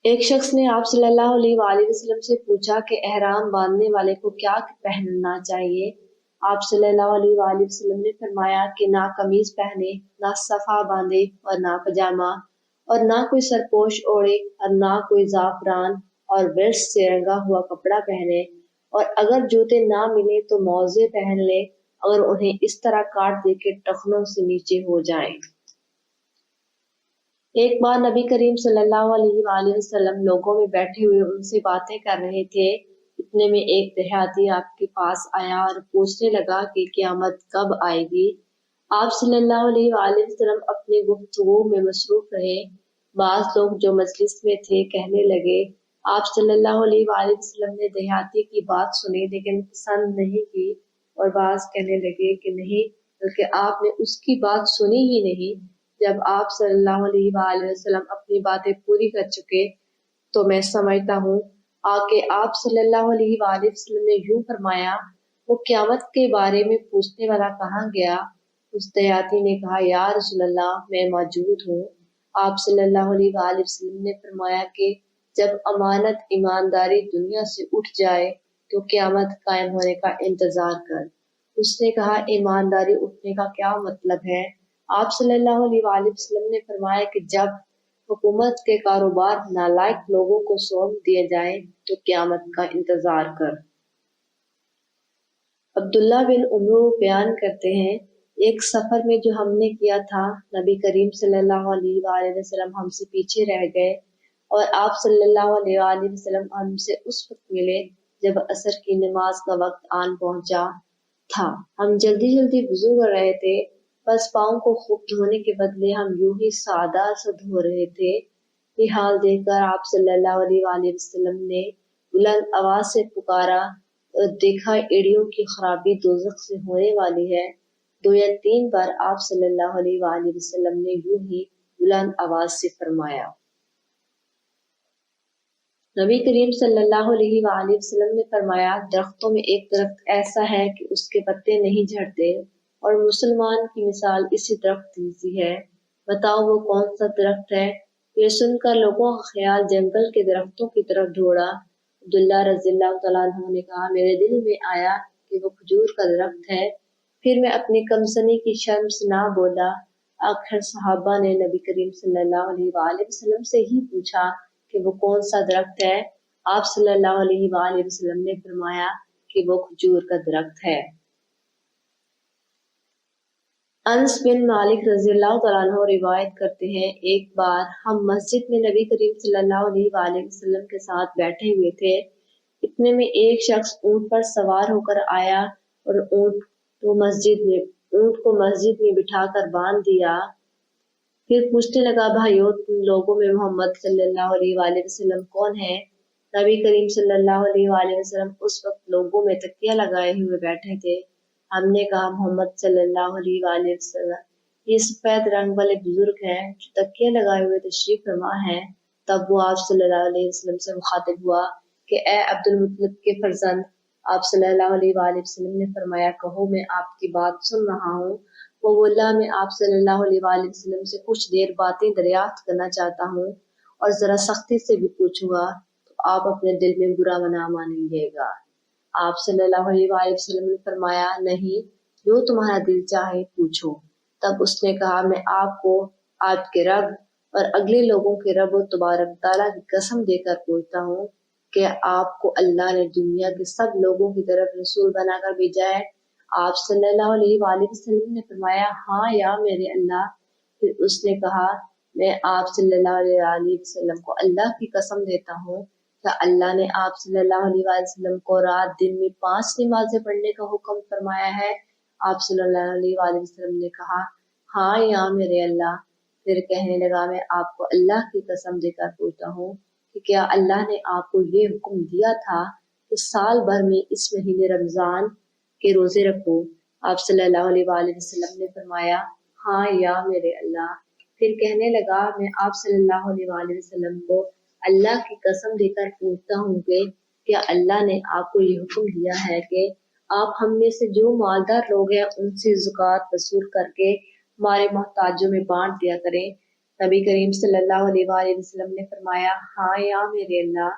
ایک شخص نے آپ صلی اللہ علیہ وآلہ وسلم سے پوچھا کہ احرام باندھنے والے کو کیا پہننا چاہیے؟ آپ صلی اللہ علیہ وآلہ وسلم نے فرمایا کہ نہ قمیض پہنے، نہ صفا باندھے اور نہ پجامہ، اور نہ کوئی سرپوش اوڑھے اور نہ کوئی زعفران اور ورس سے رنگا ہوا کپڑا پہنے، اور اگر جوتے نہ ملے تو موزے پہن لے اگر انہیں اس طرح کاٹ دے کہ ٹخنوں سے نیچے ہو جائیں۔ ایک بار نبی کریم صلی اللہ علیہ وآلہ وسلم لوگوں میں بیٹھے ہوئے ان سے باتیں کر رہے تھے، اتنے میں ایک دیہاتی آپ کے پاس آیا اور پوچھنے لگا کہ قیامت کب آئے گی؟ آپ صلی اللہ علیہ وآلہ وسلم اپنی گفتگو میں مصروف رہے۔ بعض لوگ جو مجلس میں تھے کہنے لگے آپ صلی اللہ علیہ وآلہ وسلم نے دیہاتی کی بات سنی لیکن پسند نہیں کی، اور بعض کہنے لگے کہ نہیں بلکہ آپ نے اس کی بات سنی ہی نہیں۔ جب آپ صلی اللہ علیہ وآلہ وسلم اپنی باتیں پوری کر چکے تو میں سمجھتا ہوں آکے آپ صلی اللہ علیہ وآلہ وسلم نے یوں فرمایا، وہ قیامت کے بارے میں پوچھنے والا کہاں گیا؟ اس دیہاتی نے کہا، یا رسول اللہ میں موجود ہوں۔ آپ صلی اللہ علیہ وآلہ وسلم نے فرمایا کہ جب امانت ایمانداری دنیا سے اٹھ جائے تو قیامت قائم ہونے کا انتظار کر۔ اس نے کہا، ایمانداری اٹھنے کا کیا مطلب ہے؟ آپ صلی اللہ علیہ وآلہ وسلم نے فرمایا کہ جب حکومت کے کاروبار نالائق لوگوں کو سونپ دیے جائیں تو قیامت کا انتظار کر۔ عبداللہ بن عمرو بیان کرتے ہیں، ایک سفر میں جو ہم نے کیا تھا، نبی کریم صلی اللہ علیہ وآلہ وسلم ہم سے پیچھے رہ گئے اور آپ صلی اللہ علیہ وآلہ وسلم ہم سے اس وقت ملے جب عصر کی نماز کا وقت آن پہنچا تھا۔ ہم جلدی جلدی وضو کر رہے تھے، بس پاؤں کو خوب دھونے کے بدلے ہم یوں ہی سادہ سا دھو رہے تھے۔ یہ حال دیکھ کر آپ صلی اللہ علیہ وآلہ وسلم نے بلند آواز سے پکارا، دیکھا ایڑیوں کی خرابی دوزخ سے ہونے والی ہے۔ 2 یا 3 بار آپ صلی اللہ علیہ وآلہ وسلم نے یوں ہی بلند آواز سے فرمایا۔ نبی کریم صلی اللہ علیہ وآلہ وسلم نے فرمایا، درختوں میں ایک درخت ایسا ہے کہ اس کے پتے نہیں جھڑتے اور مسلمان کی مثال اسی درخت جیسی ہے۔ بتاؤ وہ کون سا درخت ہے؟ یہ سن کر لوگوں کا خیال جنگل کے درختوں کی طرف دوڑا۔ عبداللہ رضی اللہ تعالیٰ عنہ نے کہا، میرے دل میں آیا کہ وہ کھجور کا درخت ہے۔ پھر میں اپنی کمسنی کی شرم سے نہ بولا۔ آخر صحابہ نے نبی کریم صلی اللہ علیہ وآلہ وسلم سے ہی پوچھا کہ وہ کون سا درخت ہے؟ آپ صلی اللہ علیہ وآلہ وسلم نے فرمایا کہ وہ کھجور کا درخت ہے۔ انس بن مالک رضی اللہ تعالیٰ عنہ روایت کرتے ہیں، ایک بار ہم مسجد میں نبی کریم صلی اللہ علیہ وآلہ وسلم کے ساتھ بیٹھے ہوئے تھے، اتنے میں ایک شخص اونٹ پر سوار ہو کر آیا اور اونٹ کو مسجد میں بٹھا کر باندھ دیا۔ پھر پوچھنے لگا، بھائیو تم لوگوں میں محمد صلی اللہ علیہ وآلہ وسلم کون ہے؟ نبی کریم صلی اللہ علیہ وآلہ وسلم اس وقت لوگوں میں تکیہ لگائے ہوئے بیٹھے تھے۔ ہم نے کہا، محمد صلی اللہ علیہ وآلہ وسلم یہ سفید رنگ والے بزرگ ہیں جو تکیہ لگائے ہوئے تشریف فرما ہیں۔ تب وہ آپ صلی اللہ علیہ وسلم سے مخاطب ہوا کہ اے عبد المطلب کے فرزند۔ آپ صلی اللہ علیہ وآلہ وسلم نے فرمایا، کہو میں آپ کی بات سن رہا ہوں۔ وہ بولا، میں آپ صلی اللہ علیہ وآلہ وسلم سے کچھ دیر باتیں دریافت کرنا چاہتا ہوں اور ذرا سختی سے بھی پوچھوں گا تو آپ اپنے دل میں برا نہ مانیے گا۔ آپ صلی اللہ علیہ وآلہ وسلم نے فرمایا، نہیں، جو تمہارا دل چاہے پوچھو۔ تب اس نے کہا، میں آپ کو آپ کے رب اور اگلے لوگوں کے رب و تبارک تعالیٰ کی قسم دے کر پوچھتا ہوں کہ آپ کو اللہ نے دنیا کے سب لوگوں کی طرف رسول بنا کر بھیجا ہے؟ آپ صلی اللہ علیہ وآلہ وسلم نے فرمایا، ہاں یا میرے اللہ۔ پھر اس نے کہا، میں آپ صلی اللہ علیہ وآلہ وسلم کو اللہ کی قسم دیتا ہوں کہ اللہ نے آپ صلی اللہ علیہ وآلہ وسلم کو رات دن میں 5 نمازیں پڑھنے کا حکم فرمایا ہے؟ آپ صلی اللہ علیہ وآلہ وسلم نے کہا، ہاں یا میرے اللہ۔ پھر کہنے لگا، میں آپ کو اللہ کی قسم دے کر پوچھتا ہوں کہ کیا اللہ نے آپ کو یہ حکم دیا تھا کہ سال بھر میں اس مہینے رمضان کے روزے رکھو؟ آپ صلی اللہ علیہ وآلہ وسلم نے فرمایا، ہاں یا میرے اللہ۔ پھر کہنے لگا، میں آپ صلی اللہ علیہ وآلہ وسلم کو اللہ کی قسم دے کر پوچھتا ہوں کہ کیا اللہ نے آپ کو یہ حکم دیا ہے کہ آپ ہم میں سے جو مالدار لوگ ہیں ان سے زکوٰۃ وصول کر کے ہمارے محتاجوں میں بانٹ دیا کریں؟ نبی کریم صلی اللہ علیہ وآلہ وسلم نے فرمایا، ہاں یا میرے اللہ۔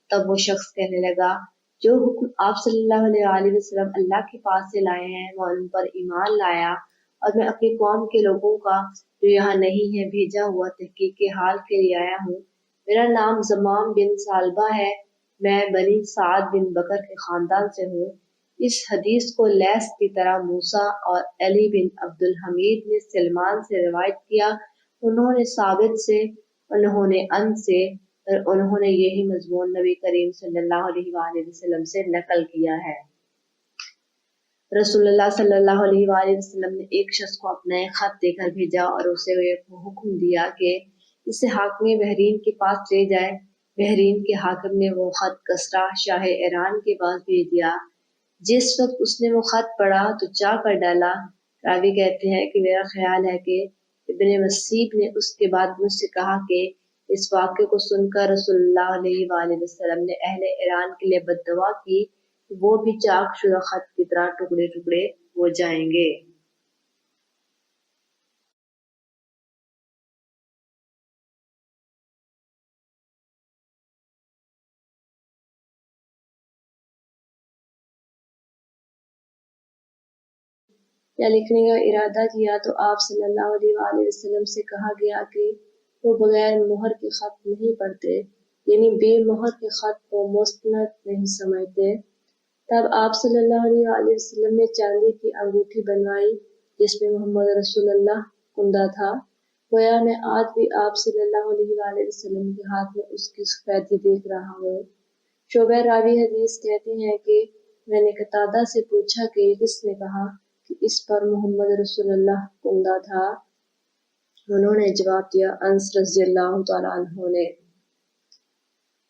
تب وہ شخص کہنے لگا، جو حکم آپ صلی اللہ علیہ وآلہ وسلم اللہ کے پاس سے لائے ہیں میں ان پر ایمان لایا اور میں اپنی قوم کے لوگوں کا جو یہاں نہیں ہے بھیجا ہوا تحقیق کے حال کے لیے آیا ہوں۔ میرا نام زمام بن سالبہ ہے، میں بنی سعد بن بکر کے خاندان سے ہوں۔ اس حدیث کو لیث کی طرح موسیٰ اور علی بن عبد الحمید نے سلمان سے روایت کیا، انہوں نے ثابت سے، انہوں نے ان سے، اور انہوں نے یہی مضمون نبی کریم صلی اللہ علیہ وآلہ وسلم سے نقل کیا ہے۔ رسول اللہ صلی اللہ علیہ وآلہ وسلم نے ایک شخص کو اپنا ایک خط دے کر بھیجا اور اسے حکم دیا کہ اسے حاکم بحرین کے پاس لے جائے۔ بحرین کے حاکم نے وہ خط کسریٰ شاہ ایران کے پاس بھیج دیا۔ جس وقت اس نے وہ خط پڑھا تو چاہ کر ڈالا۔ راوی کہتے ہیں کہ میرا خیال ہے کہ ابن مسیب نے اس کے بعد مجھ سے کہا کہ اس واقعے کو سن کر رسول اللہ علیہ وآلہ وسلم نے اہل ایران کے لیے بددعا کی کہ وہ بھی چاک شدہ خط کی طرح ٹکڑے ٹکڑے ہو جائیں گے۔ یا لکھنے کا ارادہ کیا تو آپ صلی اللہ علیہ وآلہ وسلم سے کہا گیا کہ وہ بغیر مہر کے خط نہیں پڑھتے، یعنی بے مہر کے خط کو مستند نہیں سمجھتے۔ تب آپ صلی اللہ علیہ وآلہ وسلم نے چاندی کی انگوٹھی بنوائی جس میں محمد رسول اللہ کندہ تھا۔ گویا میں آج بھی آپ صلی اللہ علیہ وآلہ وسلم کے ہاتھ میں اس کی سفیدی دیکھ رہا ہوں۔ شعبہ راوی حدیث کہتے ہیں کہ میں نے قتادہ سے پوچھا کہ کس نے کہا کہ اس پر محمد رسول اللہ کندہ تھا؟ انہوں نے جواب دیا انس رضی اللہ تعالیٰ عنہ نے۔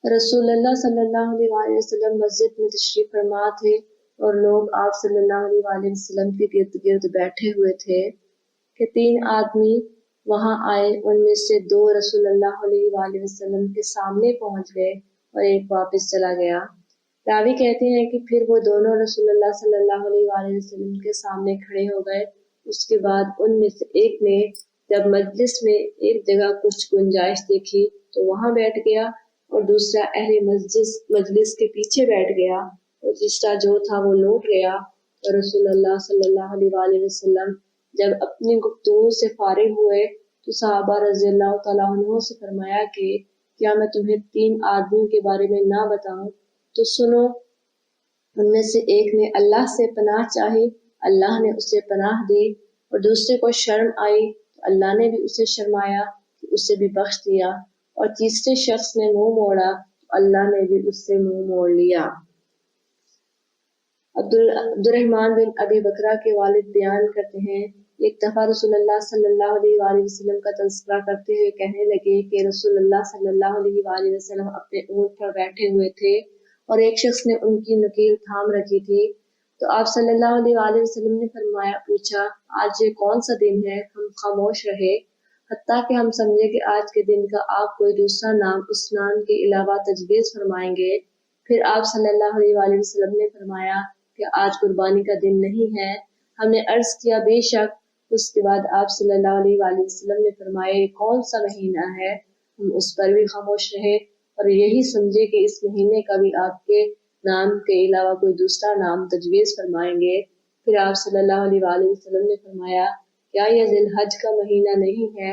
رسول اللہ صلی اللہ علیہ وآلہ وسلم مسجد میں تشریف فرما تھے اور لوگ آپ صلی اللہ علیہ وآلہ وسلم کے گرد گرد بیٹھے ہوئے تھے کہ 3 آدمی وہاں آئے۔ ان میں سے 2 رسول اللہ علیہ وآلہ وسلم کے سامنے پہنچ گئے اور ایک واپس چلا گیا۔ راوی کہتے ہیں کہ پھر وہ دونوں رسول اللہ صلی اللہ علیہ وآلہ وسلم کے سامنے کھڑے ہو گئے۔ اس کے بعد ان میں سے ایک نے جب مجلس میں ایک جگہ کچھ گنجائش دیکھی تو وہاں بیٹھ گیا اور دوسرا اہل مجلس کے پیچھے بیٹھ گیا اور تیسرا جو تھا وہ لوٹ گیا۔ اور رسول اللہ صلی اللہ علیہ وآلہ وسلم جب اپنی گفتگو سے فارغ ہوئے تو صحابہ رضی اللہ تعالیٰ عنہ سے فرمایا کہ کیا میں تمہیں 3 آدمیوں کے بارے میں نہ بتاؤں تو سنو۔ ان میں سے ایک نے اللہ سے پناہ چاہی، اللہ نے اسے پناہ دی، اور دوسرے کو شرم آئی تو اللہ نے بھی اسے شرمایا کہ اسے بھی بخش دیا، اور تیسرے شخص نے منہ موڑا تو اللہ نے بھی اس سے منہ موڑ لیا۔ عبد الرحمن بن ابی بکرہ کے والد بیان کرتے ہیں ایک دفعہ رسول اللہ صلی اللہ علیہ وآلہ وسلم کا تذکرہ کرتے ہوئے کہنے لگے کہ رسول اللہ صلی اللہ علیہ وآلہ وسلم اپنے اونٹ پر بیٹھے ہوئے تھے اور ایک شخص نے ان کی نکیل تھام رکھی تھی، تو آپ صلی اللہ علیہ وآلہ وسلم نے پوچھا آج یہ کون سا دن ہے؟ ہم خاموش رہے حتیٰ کہ ہم سمجھے کہ آج کے دن کا آپ کوئی دوسرا نام اس نام کے علاوہ تجویز فرمائیں گے۔ پھر آپ صلی اللہ علیہ وآلہ وسلم نے فرمایا کہ آج قربانی کا دن نہیں ہے۔ ہم نے عرض کیا بے شک۔ اس کے بعد آپ صلی اللہ علیہ وآلہ وسلم نے فرمایا یہ کون سا مہینہ ہے؟ ہم اس پر بھی خاموش رہے اور یہی سمجھے کہ اس مہینے کا بھی آپ کے نام کے علاوہ کوئی دوسرا نام تجویز فرمائیں گے۔ پھر آپ صلی اللہ علیہ وآلہ وسلم نے فرمایا کیا یہ ذی الحج کا مہینہ نہیں ہے؟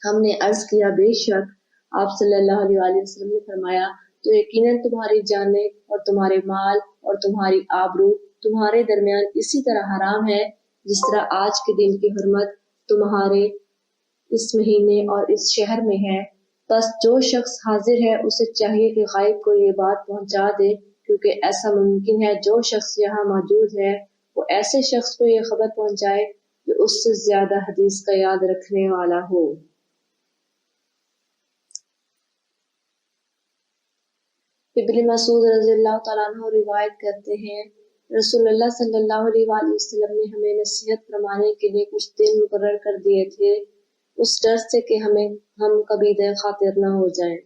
ہم نے عرض کیا بے شک۔ آپ صلی اللہ علیہ وآلہ وسلم نے فرمایا تو یقیناً تمہاری جانیں اور تمہارے مال اور تمہاری آبرو تمہارے درمیان اسی طرح حرام ہے جس طرح آج کے دن کی حرمت تمہارے اس مہینے اور اس شہر میں ہے۔ بس جو شخص حاضر ہے اسے چاہیے کہ غائب کو یہ بات پہنچا دے، کیونکہ ایسا ممکن ہے جو شخص یہاں موجود ہے وہ ایسے شخص کو یہ خبر پہنچائے جو اس سے زیادہ حدیث کا یاد رکھنے والا ہو۔ ابن مسعود رضی اللہ تعالیٰ عنہ روایت کرتے ہیں رسول اللہ صلی اللہ علیہ وآلہ وسلم نے ہمیں نصیحت فرمانے کے لیے کچھ دن مقرر کر دیے تھے، اس ڈر سے کہ ہم کبھی دے خاطر نہ ہو جائیں۔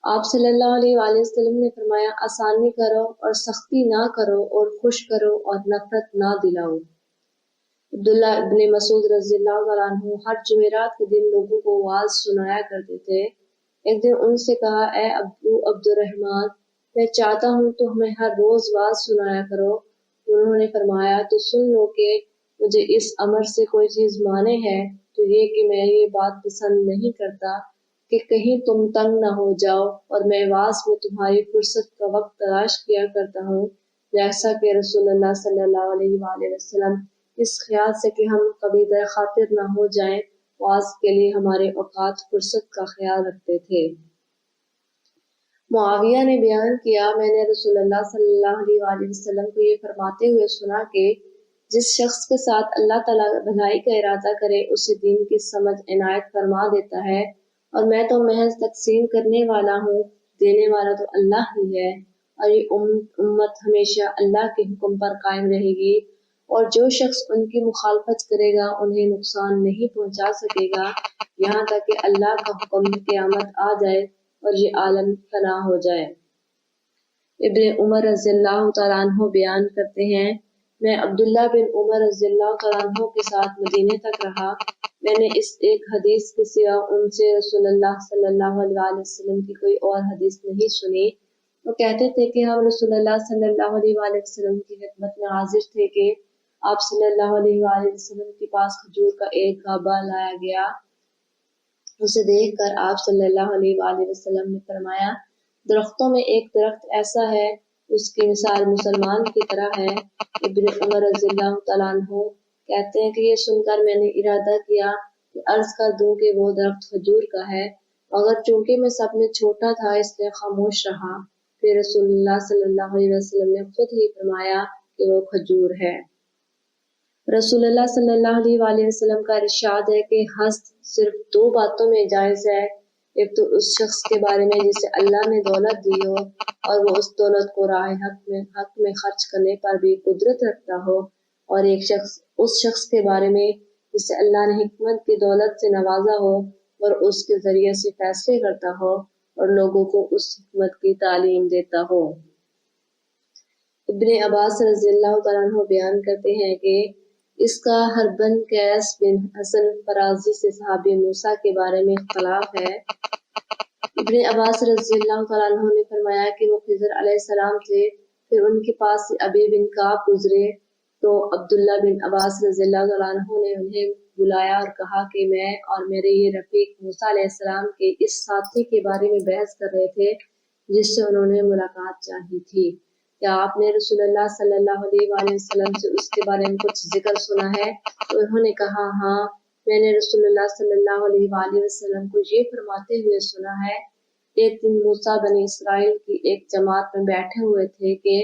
آپ صلی اللہ علیہ وآلہ وسلم نے فرمایا آسانی کرو اور سختی نہ کرو اور خوش کرو اور نفرت نہ دلاؤ۔ عبداللہ ابن مسعود رضی اللہ عنہ ہر جمعرات کے دن لوگوں کو وعظ سنایا کرتے تھے۔ ایک دن ان سے کہا اے ابو عبد الرحمن، میں چاہتا ہوں تو ہمیں ہر روز واز سنایا کرو۔ انہوں نے فرمایا تو سن لو کہ مجھے اس امر سے کوئی چیز مانے ہے تو یہ کہ میں یہ بات پسند نہیں کرتا کہ کہیں تم تنگ نہ ہو جاؤ، اور میں واز میں تمہاری فرصت کا وقت تلاش کیا کرتا ہوں، جیسا کہ رسول اللہ صلی اللہ علیہ وآلہ وسلم اس خیال سے کہ ہم کبھی در خاطر نہ ہو جائیں واز کے لیے ہمارے اوقات فرصت کا خیال رکھتے تھے۔ معاویہ نے بیان کیا میں نے رسول اللہ صلی اللہ علیہ وآلہ وسلم کو یہ فرماتے ہوئے سنا کہ جس شخص کے ساتھ اللہ تعالیٰ بھلائی کا ارادہ کرے اسے دین کی سمجھ عنایت فرما دیتا ہے، اور میں تو محض تقسیم کرنے والا ہوں، دینے والا تو اللہ ہی ہے، اور یہ امت ہمیشہ اللہ کے حکم پر قائم رہے گی اور جو شخص ان کی مخالفت کرے گا انہیں نقصان نہیں پہنچا سکے گا یہاں تک کہ اللہ کا حکم قیامت آ جائے اور یہ عالم فنا ہو جائے۔ ابن عمر رضی اللہ تعالیٰ عنہ بیان کرتے ہیں، میں عبداللہ بن عمر رضی اللہ تعالیٰ عنہ کے ساتھ مدینے تک رہا۔ میں نے اس ایک حدیث کے سوا ان سے رسول اللہ صلی اللہ علیہ وسلم کی کوئی اور حدیث نہیں سنی۔ وہ کہتے تھے کہ ہم رسول اللہ صلی اللہ علیہ وسلم کی خدمت میں حاضر تھے کہ آپ صلی اللہ علیہ وسلم کے پاس کھجور کا ایک گھابا لایا گیا۔ اسے دیکھ کر آپ صلی اللہ علیہ وسلم نے فرمایا، درختوں میں ایک درخت ایسا ہے اس کی مثال مسلمان کی طرح ہے۔ ابن عمر رضی اللہ تعالیٰ عنہ کہتے ہیں کہ یہ سن کر میں نے ارادہ کیا کہ عرض کر دوں کہ وہ درخت کھجور کا ہے، مگر چونکہ میں سب میں چھوٹا تھا اس لیے خاموش رہا۔ پھر رسول اللہ صلی اللہ علیہ وسلم نے خود ہی فرمایا کہ وہ کھجور ہے۔ رسول اللہ صلی اللہ علیہ وسلم کا ارشاد ہے کہ حسد صرف دو باتوں میں جائز ہے، ایک تو اس شخص کے بارے میں جسے اللہ نے دولت دی ہو اور وہ اس دولت کو راہ حق میں خرچ کرنے پر بھی قدرت رکھتا ہو، اور ایک شخص اس شخص کے بارے میں جسے اللہ نے حکمت کی دولت سے نوازا ہو اور اس کے ذریعے سے فیصلے کرتا ہو اور لوگوں کو اس حکمت کی تعلیم دیتا ہو۔ ابن عباس رضی اللہ تعالیٰ عنہ بیان کرتے ہیں کہ اس کا حربن قیس بن حسن فرازی سے صحابی موسیٰ کے بارے میں اختلاف ہے۔ ابن عباس رضی اللہ تعالیٰ عنہ نے فرمایا کہ وہ خضر علیہ السلام تھے، پھر ان کے پاس سے ابی بن کعب گزرے تو عبداللہ بن عباس رضی اللہ تعالیٰ عنہ نے انہیں بلایا اور کہا کہ میں اور میرے یہ رفیق موسیٰ علیہ السلام کے اس ساتھی کے بارے میں بحث کر رہے تھے جس سے انہوں نے ملاقات چاہی تھی، کیا آپ نے رسول اللہ صلی اللہ علیہ وسلم سے اس کے بارے میں کچھ ذکر سنا ہے؟ تو انہوں نے کہا، ہاں، میں نے رسول اللہ صلی اللہ علیہ وسلم کو یہ فرماتے ہوئے سنا ہے، ایک دن موسیٰ بنی اسرائیل کی ایک جماعت میں بیٹھے ہوئے تھے کہ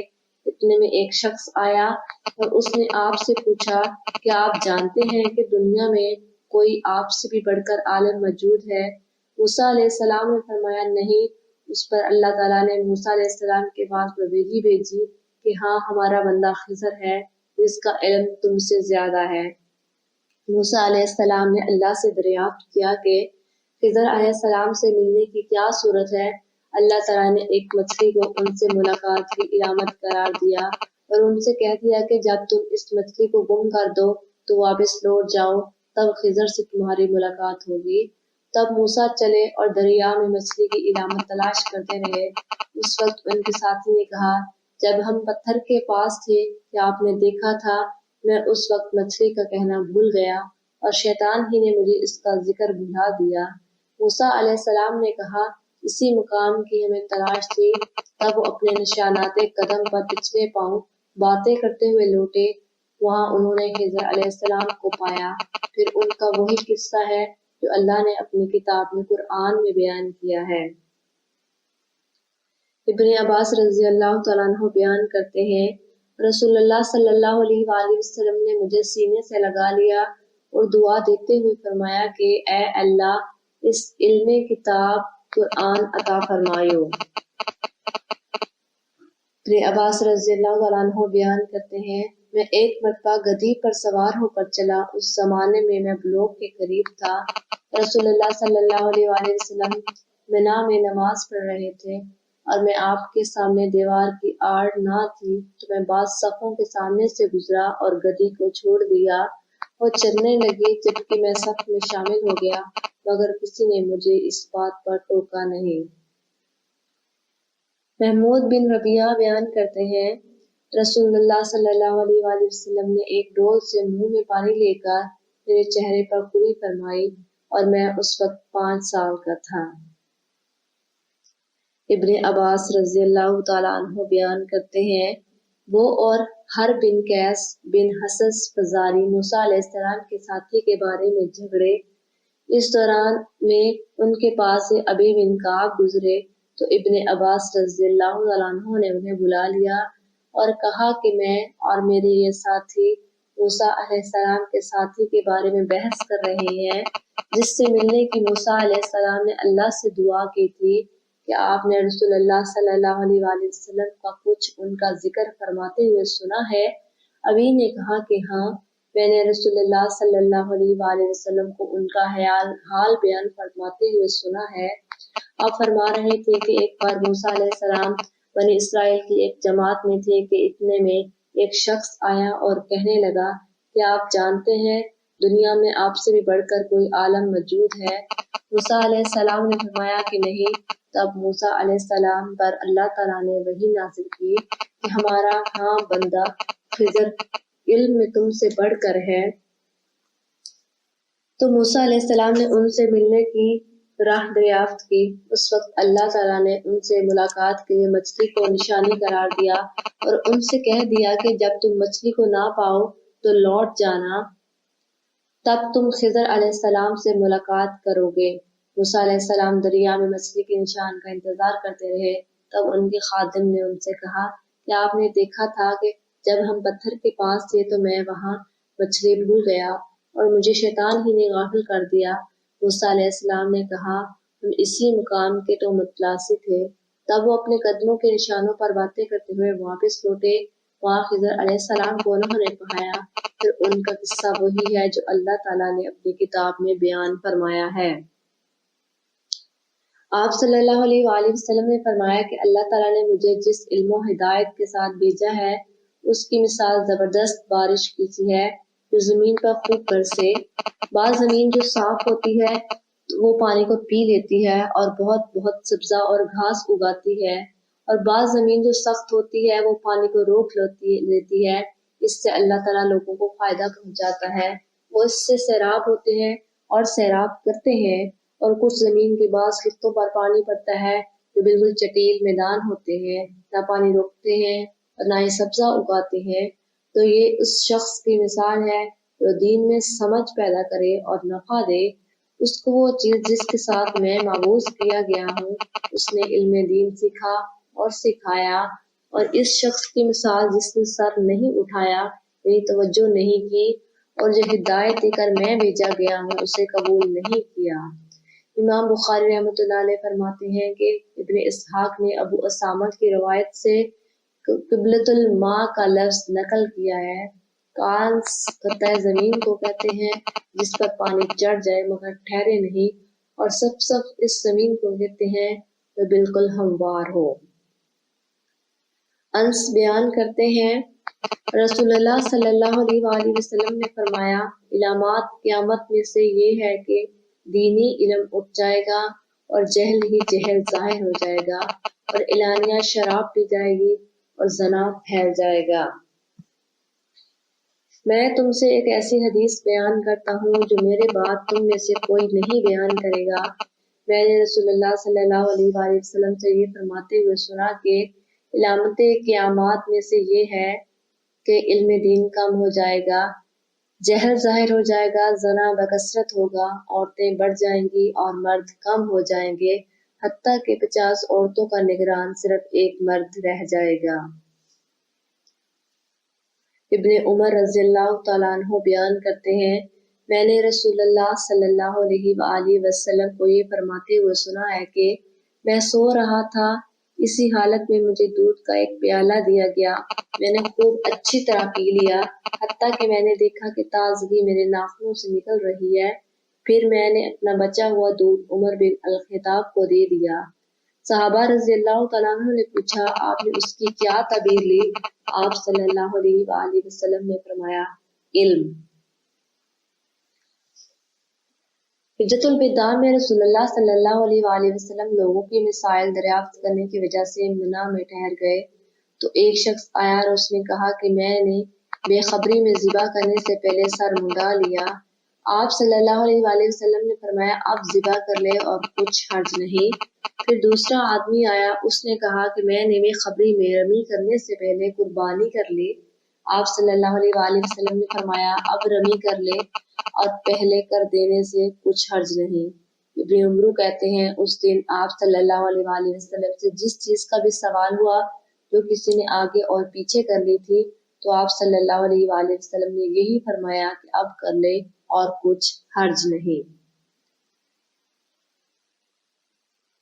اتنے میں ایک شخص آیا اور اس نے آپ سے پوچھا، کیا آپ جانتے ہیں کہ دنیا میں کوئی آپ سے بھی بڑھ کر عالم موجود ہے؟ موسیٰ علیہ السلام نے فرمایا، نہیں۔ اس پر اللہ تعالیٰ نے موسیٰ علیہ السلام کے پاس وحی بھیجی کہ ہاں، ہمارا بندہ خضر ہے جس کا علم تم سے زیادہ ہے۔ موسیٰ علیہ السلام نے اللہ سے دریافت کیا کہ خضر علیہ السلام سے ملنے کی کیا صورت ہے؟ اللہ تعالیٰ نے ایک مچھلی کو ان سے ملاقات کی علامت قرار دیا اور ان سے کہہ دیا کہ جب تم اس مچھلی کو گم کر دو تو واپس لوٹ جاؤ، تب خضر سے تمہاری ملاقات ہوگی۔ تب موسیٰ چلے اور دریا میں مچھلی کی علامت تلاش کرتے رہے۔ اس وقت ان کے ساتھی نے کہا، جب ہم پتھر کے پاس تھے کہ آپ نے دیکھا تھا، میں اس وقت مچھلی کا کہنا بھول گیا اور شیطان ہی نے مجھے اس کا ذکر بھلا دیا۔ موسیٰ علیہ السلام نے کہا، اسی مقام کی ہمیں تلاش تھی۔ تب وہ اپنے نشانات قدم پر پچھلے پاؤں باتیں کرتے ہوئے لوٹے، وہاں انہوں نے خضر علیہ السلام کو پایا۔ پھر ان کا وہی قصہ ہے جو اللہ نے اپنی کتاب میں قرآن میں بیان کیا ہے۔ ابن عباس رضی اللہ تعالیٰ عنہ بیان کرتے ہیں، رسول اللہ صلی اللہ علیہ وسلم نے مجھے سینے سے لگا لیا اور دعا دیتے ہوئے فرمایا کہ اے اللہ، اس علم کتاب قرآن عطا فرمائیو۔ ابن عباس رضی اللہ تعالیٰ عنہ بیان کرتے ہیں، میں ایک مرتبہ گدھی پر سوار ہو کر چلا۔ اس زمانے میں بلوغ کے قریب تھا۔ رسول اللہ صلی اللہ علیہ وسلم منا میں نماز پڑھ رہے تھے اور میں آپ کے سامنے دیوار کی آڑ نہ تھی تو میں بعض صفوں کے سامنے سے گزرا اور گدھی کو چھوڑ دیا اور چلنے لگی، جبکہ میں صف میں شامل ہو گیا، مگر کسی نے مجھے اس بات پر ٹوکا نہیں۔ محمود بن ربیعہ بیان کرتے ہیں، رسول اللہ صلی اللہ علیہ وسلم نے ایک ڈول سے منہ میں پانی لے کر میرے چہرے پر قری فرمائی اور میں اس وقت 5 سال کا تھا۔ ابن عباس رضی اللہ تعالیٰ عنہ بیان کرتے ہیں، وہ اور حرب بن قیس بن حسس فزاری موسیٰ علیہ السلام کے ساتھی کے بارے میں جھگڑے۔ اس دوران میں ان کے پاس سے ابی بن کعب گزرے تو ابن عباس رضی اللہ تعالیٰ عنہ نے انہیں بلا لیا اور کہا کہ میں اور میرے یہ ساتھی موسیٰ علیہ السلام کے ساتھی کے بارے میں بحث کر رہے ہیں جس سے ملنے کی موسیٰ علیہ السلام نے اللہ سے دعا کی تھی کہ آپ نے رسول اللہ صلی اللہ علیہ وسلم کا کچھ ان کا ذکر فرماتے ہوئے سنا ہے؟ ابی نے کہا کہ ہاں، میں نے رسول اللہ صلی اللہ علیہ وآلہ وسلم کو ان کا حال بیان فرماتے ہوئے سنا ہے۔ آپ فرما رہے تھے کہ ایک بار موسیٰ علیہ السلام بنی اسرائیل کی ایک جماعت میں تھے کہ اتنے میں ایک شخص آیا اور کہنے لگا کہ آپ جانتے ہیں دنیا میں آپ سے بھی بڑھ کر کوئی عالم موجود ہے؟ موسیٰ علیہ السلام نے فرمایا کہ نہیں۔ تب موسیٰ علیہ السلام پر اللہ تعالیٰ نے وحی نازل کی کہ ہمارا ہاں بندہ خضر علم میں تم سے بڑھ کر ہے۔ تو موسیٰ علیہ السلام نے ان سے ملنے کی راہ دریافت کی۔ اس وقت اللہ تعالیٰ نے ان سے ملاقات کے لیے مچھلی کو نشانی قرار دیا اور ان سے کہہ دیا کہ جب تم مچھلی کو نہ پاؤ تو لوٹ جانا، تب تم خضر علیہ السلام سے ملاقات کرو گے۔ موسیٰ علیہ السلام دریا میں مچھلی کے نشان کا انتظار کرتے رہے۔ تب ان کے خادم نے ان سے کہا کہ آپ نے دیکھا تھا کہ جب ہم پتھر کے پاس تھے تو میں وہاں مچھلی بھول گیا اور مجھے شیطان ہی نے غافل کر دیا۔ موسیٰ علیہ السلام نے کہا ہم اسی مقام کے تو متلاسی تھے۔ تب وہ اپنے قدموں کے نشانوں پر باتیں کرتے ہوئے واپس لوٹے۔ وہاں خضر علیہ السلام کو انہوں نے پایا۔ پھر ان کا قصہ وہی ہے جو اللہ تعالیٰ نے اپنی کتاب میں بیان فرمایا ہے۔ آپ صلی اللہ علیہ وآلہ وسلم نے فرمایا کہ اللہ تعالیٰ نے مجھے جس علم و ہدایت کے ساتھ بھیجا ہے اس کی مثال زبردست بارش کی سی ہے جو زمین پر خوب برسے۔ بعض زمین جو صاف ہوتی ہے وہ پانی کو پی لیتی ہے اور بہت بہت سبزہ اور گھاس اگاتی ہے، اور بعض زمین جو سخت ہوتی ہے وہ پانی کو روک لیتی ہے۔ اس سے اللہ تعالیٰ لوگوں کو فائدہ پہنچاتا ہے، وہ اس سے سیراب ہوتے ہیں اور سیراب کرتے ہیں۔ اور کچھ زمین کے بعض خطوں پر پانی پڑتا ہے جو بالکل چٹیل میدان ہوتے ہیں، نہ پانی روکتے ہیں اور نہ ہی سبزہ اگاتے ہیں۔ تو یہ اس شخص کی مثال ہے جو دین میں سمجھ پیدا کرے اور نفع دے۔ اس کو وہ چیز جس کے ساتھ میں مابعوث کیا گیا ہوں اس نے علم دین سیکھا اور سکھایا، اور اس شخص کی مثال جس نے سر نہیں اٹھایا یعنی توجہ نہیں کی اور جو ہدایت دے کر میں بھیجا گیا ہوں اسے قبول نہیں کیا۔ امام بخاری رحمۃ اللہ علیہ فرماتے ہیں کہ ابن اسحاق نے ابو اسامہ کی روایت سے قبلۃ الماء کا لفظ نقل کیا ہے۔ کانس قطع زمین کو کہتے ہیں جس پر پانی چڑھ جائے مگر ٹھہرے نہیں، اور سب اس زمین کو کہتے ہیں جو بالکل ہموار ہو۔ انس بیان کرتے ہیں رسول اللہ صلی اللہ علیہ وآلہ وسلم نے فرمایا علامات قیامت میں سے یہ ہے کہ دینی علم اٹھ جائے گا اور جہل ہی جہل ظاہر ہو جائے گا، اور اعلانیہ شراب پی جائے گی اور زنا پھیل جائے گا۔ میں تم سے ایک ایسی حدیث بیان کرتا ہوں جو میرے بعد تم میں سے کوئی نہیں بیان کرے گا۔ میں نے رسول اللہ صلی اللہ علیہ وآلہ وسلم سے یہ فرماتے ہوئے سنا کہ علامت قیامات میں سے یہ ہے کہ علم دین کم ہو جائے گا، جہل ظاہر ہو جائے گا، زنا بکثرت ہوگا، عورتیں بڑھ جائیں گی اور مرد کم ہو جائیں گے، حتیٰ کہ 50 عورتوں کا نگران صرف ایک مرد رہ جائے گا۔ ابن عمر رضی اللہ تعالیٰ عنہ بیان کرتے ہیں میں نے رسول اللہ صلی اللہ علیہ وآلہ وسلم کو یہ فرماتے ہوئے سنا ہے کہ میں سو رہا تھا، اسی حالت میں مجھے دودھ کا ایک پیالہ دیا گیا، میں نے خوب اچھی طرح پی لیا حتیٰ کہ میں نے دیکھا کہ تازگی میرے ناخنوں سے نکل رہی ہے، پھر میں نے اپنا بچا ہوا دودھ عمر بن الخطاب کو دے دیا۔ صحابہ رضی اللہ تعالیٰ عنہ نے پوچھا آپ نے اس کی کیا تعبیر لی؟ آپ صلی اللہ علیہ وآلہ وسلم نے فرمایا علم۔ حجۃ الوداع میں رسول اللہ صلی اللہ علیہ وآلہ وسلم لوگوں کی مسائل دریافت کرنے کی وجہ سے منی میں ٹھہر گئے تو ایک شخص آیا اور اس نے کہا کہ میں نے بے خبری میں ذبح کرنے سے پہلے سر منڈا لیا۔ آپ صلی اللہ علیہ وآلہ وسلم نے فرمایا اب ذبح کر لے اور کچھ حرج نہیں۔ پھر دوسرا آدمی آیا، اس نے کہا کہ میں نے بے خبری میں رمی کرنے سے پہلے قربانی کر لی۔ آپ صلی اللہ علیہ وآلہ وسلم نے فرمایا اب رمی کر لے اور پہلے کر دینے سے کچھ حرج نہیں۔ ابن عمرو کہتے ہیں اس دن آپ صلی اللہ علیہ وآلہ وسلم سے جس چیز کا بھی سوال ہوا جو کسی نے آگے اور پیچھے کر لی تھی تو آپ صلی اللہ علیہ وآلہ وسلم نے یہی فرمایا کہ اب کر لے اور کچھ حرج نہیں۔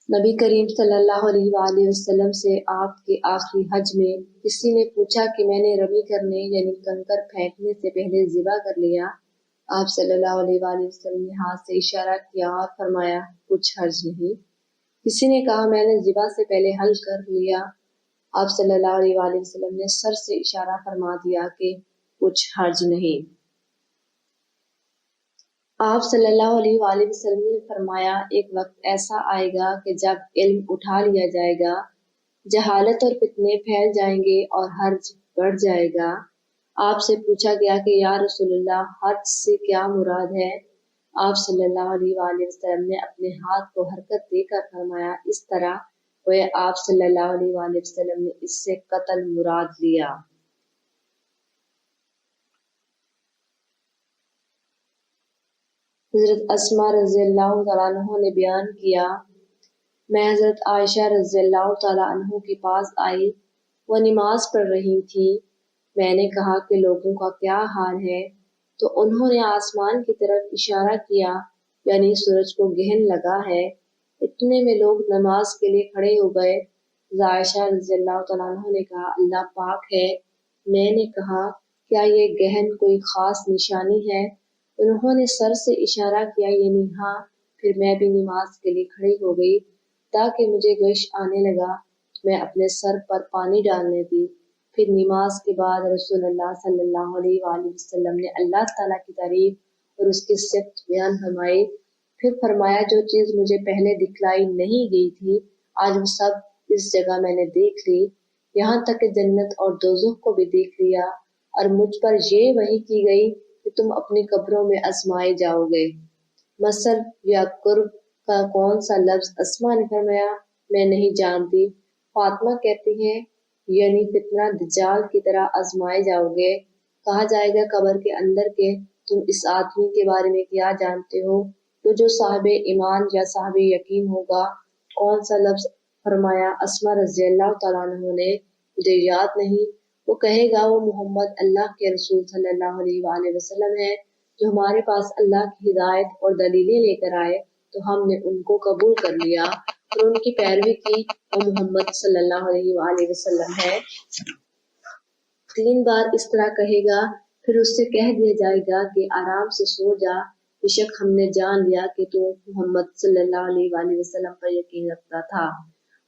نبی کریم صلی اللہ علیہ وآلہ وسلم سے آپ کے آخری حج میں کسی نے پوچھا کہ میں نے رمی کرنے یعنی کنکر پھینکنے سے پہلے ذبح کر لیا؟ آپ صلی اللہ علیہ وآلہ وسلم نے ہاتھ سے اشارہ کیا اور فرمایا کچھ حرج نہیں۔ کسی نے کہا میں نے ذبح سے پہلے حل کر لیا۔ آپ صلی اللہ علیہ وآلہ وسلم نے سر سے اشارہ فرما دیا کہ کچھ حرج نہیں۔ آپ صلی اللہ علیہ وآلہ وسلم نے فرمایا ایک وقت ایسا آئے گا کہ جب علم اٹھا لیا جائے گا، جہالت اور فتنے پھیل جائیں گے اور حرج بڑھ جائے گا۔ آپ سے پوچھا گیا کہ یا رسول اللہ حرج سے کیا مراد ہے؟ آپ صلی اللہ علیہ وآلہ وسلم نے اپنے ہاتھ کو حرکت دے کر فرمایا اس طرح گویا آپ صلی اللہ علیہ وآلہ وسلم نے اس سے قتل مراد لیا۔ حضرت اسماء رضی اللہ تعالیٰ عنہ نے بیان کیا، میں حضرت عائشہ رضی اللہ تعالیٰ عنہ کے پاس آئی، وہ نماز پڑھ رہی تھی۔ میں نے کہا کہ لوگوں کا کیا حال ہے؟ تو انہوں نے آسمان کی طرف اشارہ کیا، یعنی سورج کو گہن لگا ہے۔ اتنے میں لوگ نماز کے لیے کھڑے ہو گئے۔ عائشہ رضی اللہ تعالیٰ عنہ نے کہا اللہ پاک ہے۔ میں نے کہا کیا یہ گہن کوئی خاص نشانی ہے؟ انہوں نے سر سے اشارہ کیا یعنی ہاں۔ پھر میں بھی نماز کے لیے کھڑی ہو گئی تاکہ مجھے غش آنے لگا تو میں اپنے سر پر پانی ڈالنے دی۔ پھر نماز کے بعد رسول اللہ صلی اللہ علیہ وآلہ وسلم نے اللہ تعالیٰ کی تعریف اور اس کی صفت بیان فرمائی۔ پھر فرمایا جو چیز مجھے پہلے دکھلائی نہیں گئی تھی آج وہ سب اس جگہ میں نے دیکھ لی، یہاں تک کہ جنت اور دوزخ کو بھی دیکھ لیا، اور مجھ پر یہ وحی کی گئی کہ تم اپنی قبروں میں آزمائے جاؤ گے۔ مثل یا قرب کا کون سا لفظ؟ اسماء نے فرمایا میں نہیں جانتی۔ فاطمہ کہتی ہیں یعنی فتنہ دجال کی طرح آزمائے جاؤ گے۔ کہا جائے گا قبر کے اندر کے تم اس آدمی کے بارے میں کیا جانتے ہو تو جو صاحب ایمان یا صاحب یقین ہوگا؟ کون سا لفظ؟ فرمایا اسماء رضی اللہ تعالیٰ عنہ نے مجھے یاد نہیں۔ وہ کہے گا وہ محمد اللہ کے رسول صلی اللہ علیہ وآلہ وسلم ہے جو ہمارے پاس اللہ کی ہدایت اور دلیلیں لے کر آئے تو ہم نے ان کو قبول کر لیا اور ان کی پیروی کی، وہ محمد صلی اللہ علیہ وآلہ وسلم ہے۔ 3 بار اس طرح کہے گا، پھر اس سے کہہ دیا جائے گا کہ آرام سے سو جا، بے شک ہم نے جان لیا کہ تو محمد صلی اللہ علیہ وآلہ وسلم پر یقین رکھتا تھا۔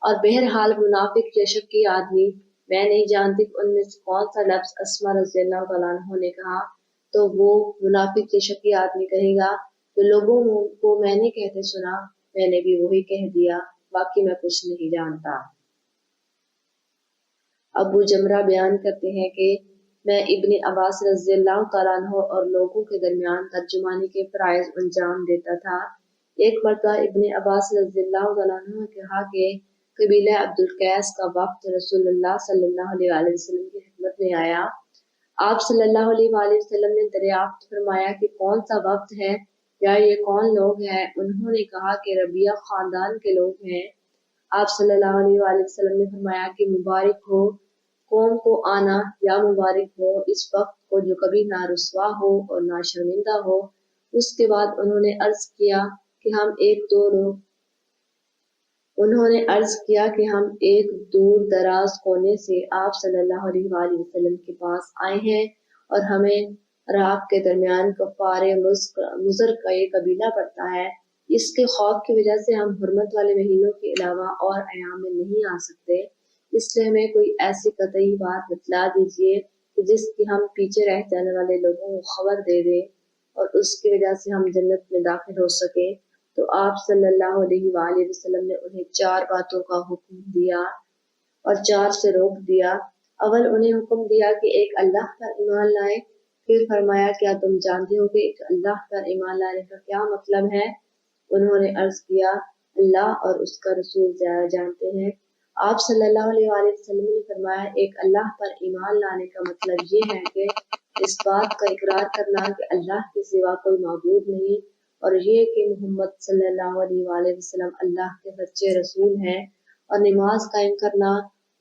اور بہرحال منافق یا شکی آدمی، میں نہیں جانتی کہ ان میں سے کون سا لفظ اسماء رضی اللہ تعالیٰ عنہ نے کہا تو وہ منافق یا شکی آدمی کہے گا تو لوگوں کو میں نے کہتے سنا، میں نے بھی وہی کہہ دیا، باقی میں کچھ نہیں جانتا۔ ابو جمرہ بیان کرتے ہیں کہ میں ابن عباس رضی اللہ تعالیٰ عنہ اور لوگوں کے درمیان ترجمانی کے فرائض انجام دیتا تھا۔ ایک مرتبہ ابن عباس رضی اللہ تعالیٰ عنہ نے کہا کہ قبیلہ عبد القیس کا وفد رسول اللہ صلی اللہ علیہ وآلہ وسلم کی خدمت میں آیا۔ آپ صلی اللہ علیہ وآلہ وسلم نے دریافت فرمایا کہ کون سا وفد ہے یا یہ کون لوگ ہیں؟ انہوں نے کہا کہ ربیہ خاندان کے لوگ ہیں۔ آپ صلی اللہ علیہ وآلہ وسلم نے فرمایا کہ مبارک ہو قوم کو آنا، یا مبارک ہو اس وقت کو جو کبھی نہ رسوا ہو اور نہ شرمندہ ہو۔ اس کے بعد انہوں نے عرض کیا کہ ہم ایک دور دراز کونے سے آپ صلی اللہ علیہ وآلہ وسلم کے پاس آئے ہیں اور ہمیں راک کے درمیان کفار مضر کا یہ قبیلہ پڑتا ہے۔ اس کے خوف کی وجہ سے ہم حرمت والے مہینوں کے علاوہ اور ایام میں نہیں آ سکتے، اس لیے ہمیں کوئی ایسی قطعی بات بتلا دیجیے کہ جس کی ہم پیچھے رہ جانے والے لوگوں کو خبر دے دیں اور اس کی وجہ سے ہم جنت میں داخل ہو سکے۔ تو آپ صلی اللہ علیہ وآلہ وسلم نے انہیں 4 باتوں کا حکم دیا اور 4 سے روک دیا۔ اول انہیں حکم دیا کہ ایک اللہ پر ایمان لائے، پھر فرمایا کیا تم جانتے ہو کہ ایک اللہ پر ایمان لانے کا کیا مطلب ہے؟ انہوں نے عرض کیا اللہ اور اس کا رسول زیادہ جانتے ہیں۔ آپ صلی اللہ علیہ وآلہ وسلم نے فرمایا ایک اللہ پر ایمان لانے کا مطلب یہ ہے کہ اس بات کا اقرار کرنا کہ اللہ کے سوا کوئی معبود نہیں، اور یہ کہ محمد صلی اللہ علیہ وآلہ وسلم اللہ کے سچے رسول ہیں، اور نماز قائم کرنا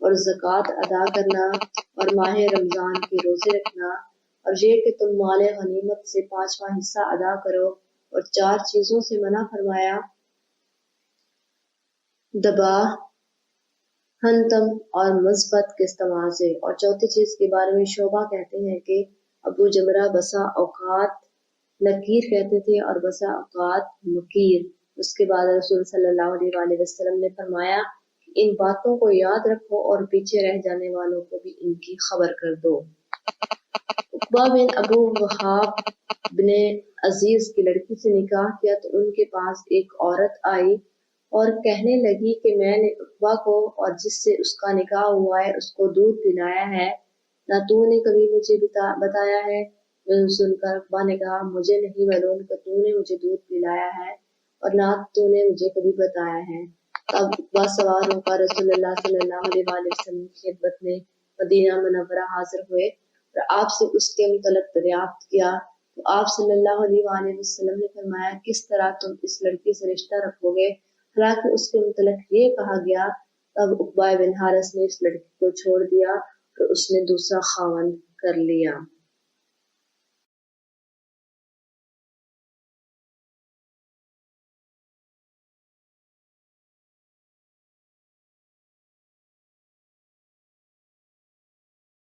اور زکوٰۃ ادا کرنا اور ماہ رمضان کے روزے رکھنا، اور یہ کہ تم مال غنیمت سے 5واں حصہ ادا کرو، اور 4 چیزوں سے منع فرمایا دبا ہنتم اور مثبت کے استعمال سے۔ اور چوتھی چیز کے بارے میں شعبہ کہتے ہیں کہ ابو جمرہ بسا اوقات نکیر کہتے تھے اور بسا اوقات مکیر۔ اس کے بعد رسول صلی اللہ علیہ وآلہ وسلم نے فرمایا کہ ان باتوں کو یاد رکھو اور پیچھے رہ جانے والوں کو بھی ان کی خبر کر دو۔ عقبہ بن ابو وہاب بن عزیز کی لڑکی سے نکاح کیا تو ان کے پاس ایک عورت آئی اور کہنے لگی کہ میں نے عقبہ کو اور جس سے اس کا نکاح ہوا ہے اس کو دودھ پلایا ہے، نہ تو نے کبھی مجھے بتایا ہے۔ سن کر عقبہ نے کہا مجھے نہیں معلوم کہ تو نے مجھے دودھ پلایا ہے اور نہ تو نے مجھے کبھی بتایا ہے۔ تب عقبہ سوار ہو کر رسول اللہ صلی اللہ علیہ وآلہ وسلم کی خدمت میں مدینہ منورہ حاضر ہوئے اور آپ سے اس کے متعلق دریافت کیا تو آپ صلی اللہ علیہ وآلہ وسلم نے فرمایا کس طرح تم اس لڑکی سے رشتہ رکھو گے، حالانکہ اس کے متعلق یہ کہا گیا۔ تب عقبہ بن حارث نے اس لڑکی کو چھوڑ دیا اور اس نے دوسرا خاوند کر لیا۔